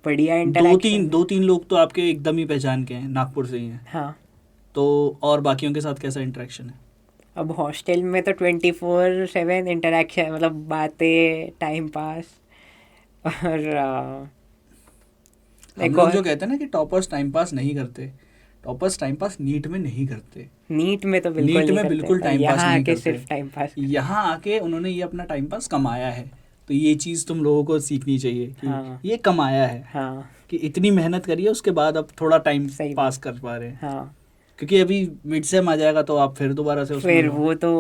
बढ़िया इंटरेक्शन। दो तीन लोग तो आपके एकदम ही पहचान के हैं, नागपुर से ही हैं। हाँ, तो और बाकियों के साथ कैसा इंटरेक्शन है? अब हॉस्टल में तो 24/7 इंटरेक्शन, मतलब बातें, टाइम पास। और हम लोग जो कहते हैं ना कि टॉपर्स टाइम पास नहीं करते, टॉपर्स टाइम पास नीट में नहीं करते। नीट में तो बिल्कुल नीट नहीं में करते, बिल्कुल टाइम पास नहीं करते, सिर्फ टाइम पास। यहाँ आके उन्होंने ये अपना टाइम पास कमाया है, तो ये चीज़ तुम लोगों को सीखनी चाहिए कि हाँ, ये कमाया है। हाँ, कि इतनी मेहनत करिए, उसके बाद अब थोड़ा टाइम पास कर पा रहे हैं। हाँ, क्योंकि अभी मिड सेम आ जाएगा तो आप फिर दोबारा से फिर वो तो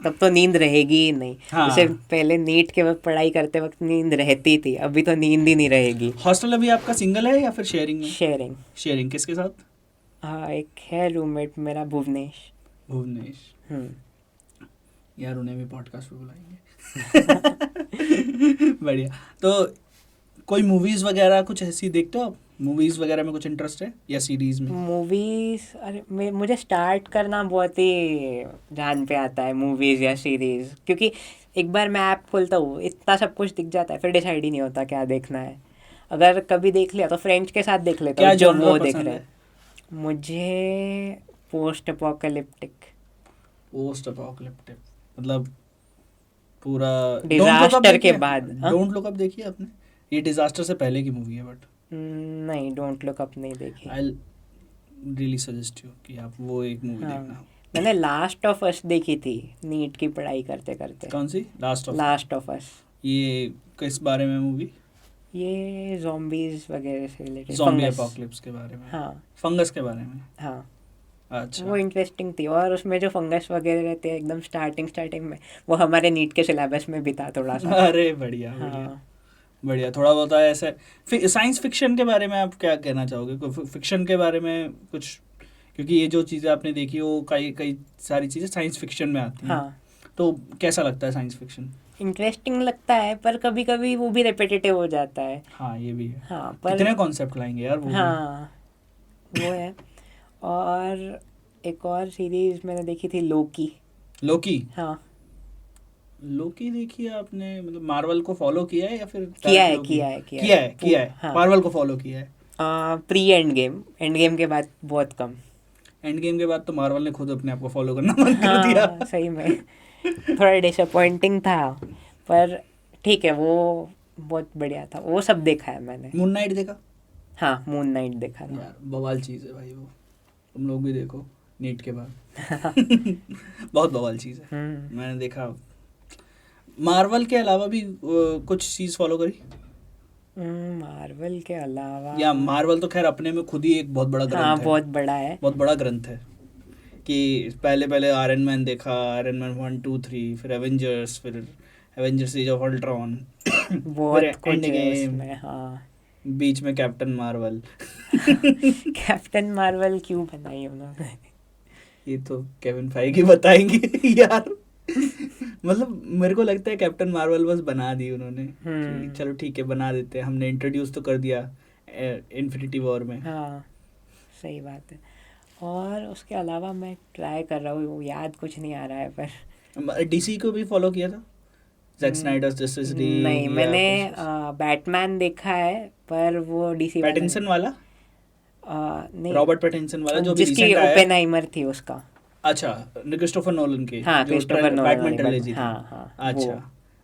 तब तो नींद रहेगी ही नहीं। हाँ। जैसे पहले नीट के वक्त पढ़ाई करते वक्त नींद रहती थी, अभी तो नींद ही नहीं रहेगी। हॉस्टल अभी आपका सिंगल है या फिर शेयरिंग में? शेयरिंग। शेयरिंग किसके साथ? हाँ, एक है रूममेट मेरा, भुवनेश। भुवनेश। यार उन्हें भी पॉडकास्ट पे बुलाएंगे। बढ़िया। तो कोई मूवीज वगैरह कुछ ऐसी देखते हो आप? मूवीज वगैरह में कुछ इंटरेस्ट है या सीरीज में? मूवीज, अरे मुझे स्टार्ट करना बहुत ही जान पे आता है, मूवीज या सीरीज, क्योंकि एक बार मैं ऐप खोलता हूँ, इतना सब कुछ दिख जाता है, फिर डिसाइड ही नहीं होता क्या देखना है। अगर कभी देख लिया तो फ्रेंड्स के साथ देख लेता हूँ, जो वो देख रहे हैं। मुझे पोस्ट अपोकलिप्टिक। पोस्ट अपोकलिप्टिक मतलब पूरा डिजास्टर के बाद। डोंट लुक अप देखी आपने? ये डिजास्टर से पहले की मूवी है बट नहीं, डोंट लुक अप नहीं देखी। आई रियली सजेस्ट यू कि आप वो एक मूवी देखना। मैंने लास्ट ऑफ अस देखी थी नीट की पढ़ाई करते करते। कौन सी? Last of us. ये किस बारे में मूवी? ये ज़ॉम्बीज वगैरह से रिलेटेड, ज़ॉम्बी एपोकलिप्स के बारे में। हाँ, फंगस के बारे में। हाँ, अच्छा। वो इंटरेस्टिंग थी। और उसमें जो फंगस वगैरह रहते हैं एकदम स्टार्टिंग में, वो हमारे नीट के सिलेबस में भी था थोड़ा सा। अरे बढ़िया बढ़िया। हाँ। बढ़िया। थोड़ा बहुत है ऐसे। साइंस फिक्शन के बारे में आप क्या कहना चाहोगे? फिक्शन के बारे में कुछ, क्योंकि ये जो चीज़ें आपने देखी वो कई सारी चीज़ें साइंस फिक्शन में आती हैं। हाँ, तो कैसा लगता है साइंस फिक्शन? इंटरेस्टिंग लगता है, पर कभी कभी वो भी रिपीटेटिव हो जाता है। हाँ ये भी है। हाँ, पर कितने कॉन्सेप्ट लाएंगे यार वो भी। हाँ, वो है। और एक और सीरीज मैंने देखी थी, लोकी। हाँ, लोकी देखी है आपने? मतलब मार्वल को फॉलो किया है या फिर किया है। हाँ। मार्वल को फॉलो किया है। प्री एंड गेम के बाद बहुत कम। एंड गेम के बाद तो मार्वल ने खुद अपने आप को फॉलो करना बंद कर दिया। हाँ, सही में थोड़ा डिसअपॉइंटिंग था, पर ठीक है, वो बहुत बढ़िया था। वो सब देखा है मैंने। मून नाइट देखा? हाँ, मून नाइट देखा था। यार बवाल चीज़ है भाई वो, तुम लोग भी देखो नीट के बाद। बहुत बवाल चीज़ है। मैंने देखा। मार्वल के अलावा भी कुछ चीज़ फॉलो करी? मार्वल के अलावा, या मार्वल तो खैर अपने में खुद ही एक बहुत बड़ा ग्रंथ हाँ, है। बहुत बड़ा है। बहुत बड़ा ग्रंथ है कि पहले आयरन मैन देखा, आयरन मैन 1 2 3, फिर एवेंजर्स, फिर एवेंजर्स एज ऑफ अल्ट्रॉन, बहुत कुछ है उसमें। हाँ, बीच में कैप्टन मार्वल। कैप्टन मार्वल क्यों बनाई उन्होंने? ये तो केविन फाइगी बताएंगे यार। मतलब मेरे को लगता है कैप्टन मार्वल बस बना दी उन्होंने कि चलो ठीक है बना देते हैं, हमने इंट्रोड्यूस तो कर दिया इन्फिनिटी वॉर में। हाँ, सही बात है। और उसके अलावा मैं ट्राई कर रहा हूँ, याद कुछ नहीं आ रहा है। पर डीसी को भी फॉलो किया था? Jack Snyder's Justice League? नहीं, मैंने बैटमैन देखा है, पर वो डीसी पैटिंसन वाला? नहीं, रॉबर्ट पैटिंसन वाला जो भी जिसकी रिसेंट आया। ओपेनहाइमर थी उसका। अच्छा, क्रिस्टोफर नोलन के। हाँ, क्रिस्टोफर नोलन बैटमैन ट्रिलॉजी। हाँ, हाँ, अच्छा,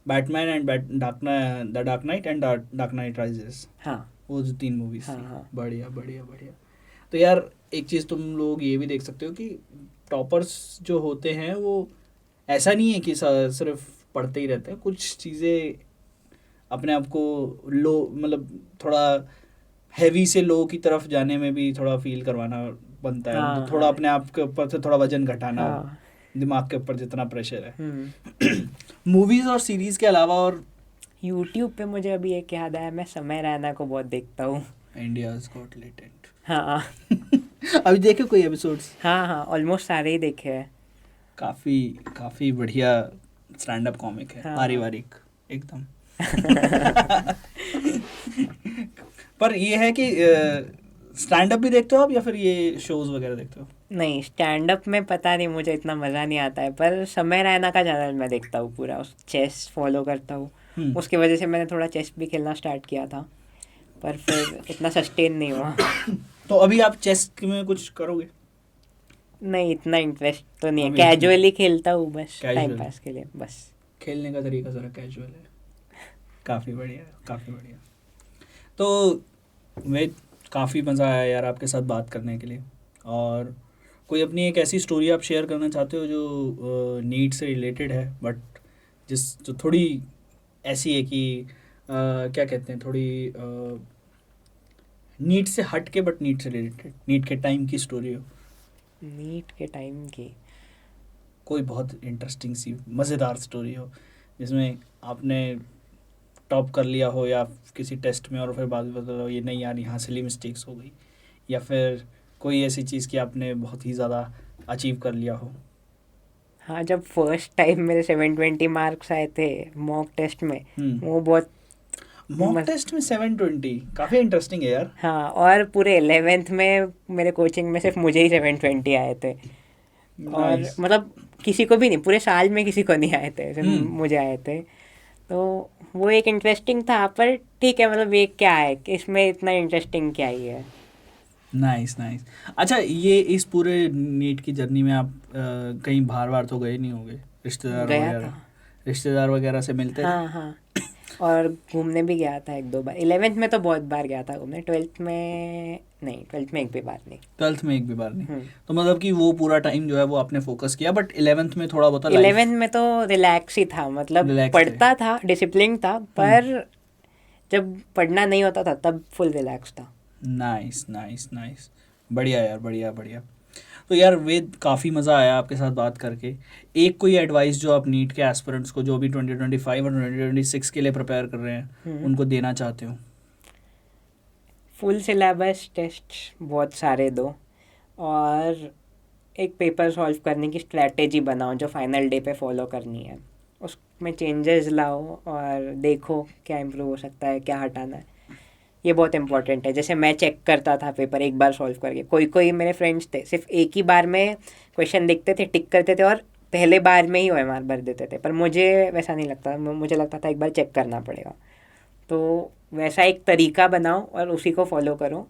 Batman and the dark night and dark night rises. हाँ, वो जो 3 मूवीज हाँ, थी। हाँ। बढ़िया बढ़िया बढ़िया। तो यार एक चीज़ तुम लोग ये भी देख सकते हो कि टॉपर्स जो होते हैं वो ऐसा नहीं है कि सिर्फ पढ़ते ही रहते हैं, कुछ चीज़ें अपने आप को लो, मतलब थोड़ा हैवी से लो की तरफ जाने में भी थोड़ा फील करवाना बनता है। हाँ, तो थोड़ा हाँ। अपने आप के ऊपर से थोड़ा वजन घटाना, हाँ। दिमाग के ऊपर जितना प्रेशर है। मूवीज और सीरीज के अलावा और यूट्यूब पे मुझे अभी एक याद आया, मैं समय रैना को बहुत देखता हूँ। India's got latent. हाँ। अभी देखे कोई एपिसोड्स? हाँ, ऑलमोस्ट सारे ही देखे हैं। काफी बढ़िया स्टैंड अप कॉमिक है। हाँ। पारिवारिक एकदम। पर ये है कि स्टैंड अप भी देखते हो आप या फिर ये शोज वगैरह देखते हो? नहीं, स्टैंड अप में पता नहीं, मुझे इतना मज़ा नहीं आता है, पर समय रैना का चैनल मैं देखता हूँ पूरा। उस चेस फॉलो करता हूँ, उसकी वजह से मैंने थोड़ा चेस भी खेलना स्टार्ट किया था, पर फिर इतना सस्टेन नहीं हुआ। तो अभी आप चेस में कुछ करोगे? नहीं, इतना इंटरेस्ट तो नहीं है। अभी कैजुअली खेलता हूँ बस, Casual। टाइम पास के लिए बस। खेलने का तरीका ज़रा कैजुअल है। काफ़ी बढ़िया, काफ़ी बढ़िया। तो मैं काफ़ी मज़ा आया यार आपके साथ बात करने के लिए। और कोई अपनी एक ऐसी स्टोरी आप शेयर करना चाहते हो जो नीट से रिलेटेड है, बट जो थोड़ी ऐसी है कि क्या कहते हैं, थोड़ी नीट से हट के बट नीट से रिलेटेड, नीट के टाइम की स्टोरी हो? नीट के टाइम की कोई बहुत इंटरेस्टिंग सी मज़ेदार स्टोरी हो जिसमें आपने टॉप कर लिया हो या किसी टेस्ट में और फिर बाद में बताओ ये नहीं यार यहाँ सिली मिस्टेक्स हो गई, या फिर कोई ऐसी चीज़ कि आपने बहुत ही ज़्यादा अचीव कर लिया हो? हाँ, जब फर्स्ट टाइम मेरे 720 मार्क्स आए थे मॉक टेस्ट में, वो बहुत मॉक टेस्ट में 720 काफ़ी इंटरेस्टिंग है यार। हाँ, और पूरे 11th में मेरे कोचिंग में सिर्फ मुझे ही 720 आए थे। और Nice. मतलब किसी को भी नहीं, पूरे साल में किसी को नहीं आए थे, सिर्फ मुझे आए थे। तो वो एक इंटरेस्टिंग था, पर ठीक है, मतलब ये क्या है कि इसमें इतना इंटरेस्टिंग क्या ही है। Nice nice. अच्छा, ये इस पूरे नीट की जर्नी में आप कहीं बाहर बाहर तो गए नहीं होंगे? गया रिश्तेदार वगैरह से मिलते थे? हाँ हाँ, और घूमने भी गया था 1-2 बार। 11th में तो बहुत बार गया था घूमने, 12th में नहीं, 12th में एक भी बार नहीं। 12th में एक भी बार नहीं? तो मतलब कि वो पूरा टाइम जो है वो आपने फोकस किया, बट 11th में थोड़ा बहुत 11th में तो रिलैक्स ही था, मतलब Relax पढ़ता था, डिसिप्लिन था, पर जब पढ़ना नहीं होता था तब फुल रिलैक्स था। नाइस नाइस नाइस, बढ़िया यार, बढ़िया बढ़िया। तो यार वेद, काफ़ी मज़ा आया आपके साथ बात करके। एक कोई एडवाइस जो आप नीट के एस्पिरेंट्स को जो भी 2025 और 2026 के लिए प्रिपेयर कर रहे हैं उनको देना चाहते हो? फुल सिलेबस टेस्ट बहुत सारे दो, और एक पेपर सॉल्व करने की स्ट्रैटेजी बनाओ जो फाइनल डे पे फॉलो करनी है। उसमें चेंजेस लाओ और देखो क्या इम्प्रूव हो सकता है, क्या हटाना है। ये बहुत इंपॉर्टेंट है। जैसे मैं चेक करता था पेपर एक बार सॉल्व करके, कोई मेरे फ्रेंड्स थे सिर्फ एक ही बार में क्वेश्चन देखते थे, टिक करते थे और पहले बार में ही OMR भर देते थे, पर मुझे वैसा नहीं लगता। मुझे लगता था एक बार चेक करना पड़ेगा। तो वैसा एक तरीका बनाओ और उसी को फॉलो करो,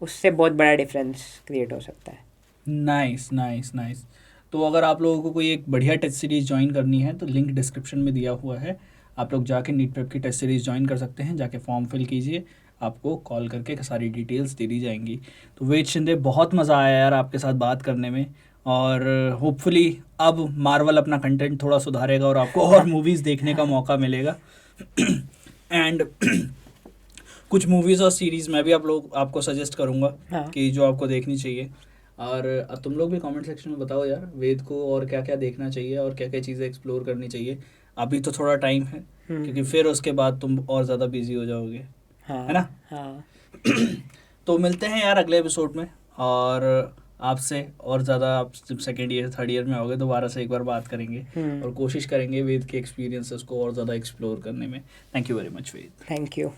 उससे बहुत बड़ा डिफरेंस क्रिएट हो सकता है। Nice nice nice. तो अगर आप लोगों को कोई एक बढ़िया टेस्ट सीरीज़ ज्वाइन करनी है तो लिंक डिस्क्रिप्शन में दिया हुआ है, आप लोग जाके नीट प्रेप की टेस्ट सीरीज़ ज्वाइन कर सकते हैं। जाके फॉर्म फिल कीजिए, आपको कॉल करके सारी डिटेल्स दे दी जाएंगी। तो वेद शिंदे, बहुत मज़ा आया यार आपके साथ बात करने में, और होपफुली अब मार्वल अपना कंटेंट थोड़ा सुधारेगा और आपको और मूवीज़ देखने का मौका मिलेगा। एंड कुछ मूवीज़ और सीरीज़ मैं भी आपको सजेस्ट करूँगा कि जो आपको देखनी चाहिए। और अब तुम लोग भी कमेंट सेक्शन में बताओ यार वेद को और क्या क्या देखना चाहिए और क्या क्या चीज़ें एक्सप्लोर करनी चाहिए। अभी तो थोड़ा टाइम है, क्योंकि फिर उसके बाद तुम और ज़्यादा बिजी हो जाओगे, है ना? हाँ। तो मिलते हैं यार अगले एपिसोड में, और आपसे और ज़्यादा, आप जब सेकेंड ईयर थर्ड ईयर में आओगे दोबारा से एक बार बात करेंगे और कोशिश करेंगे वेद के एक्सपीरियंसेस को और ज़्यादा एक्सप्लोर करने में। Thank you very much Ved. Thank you.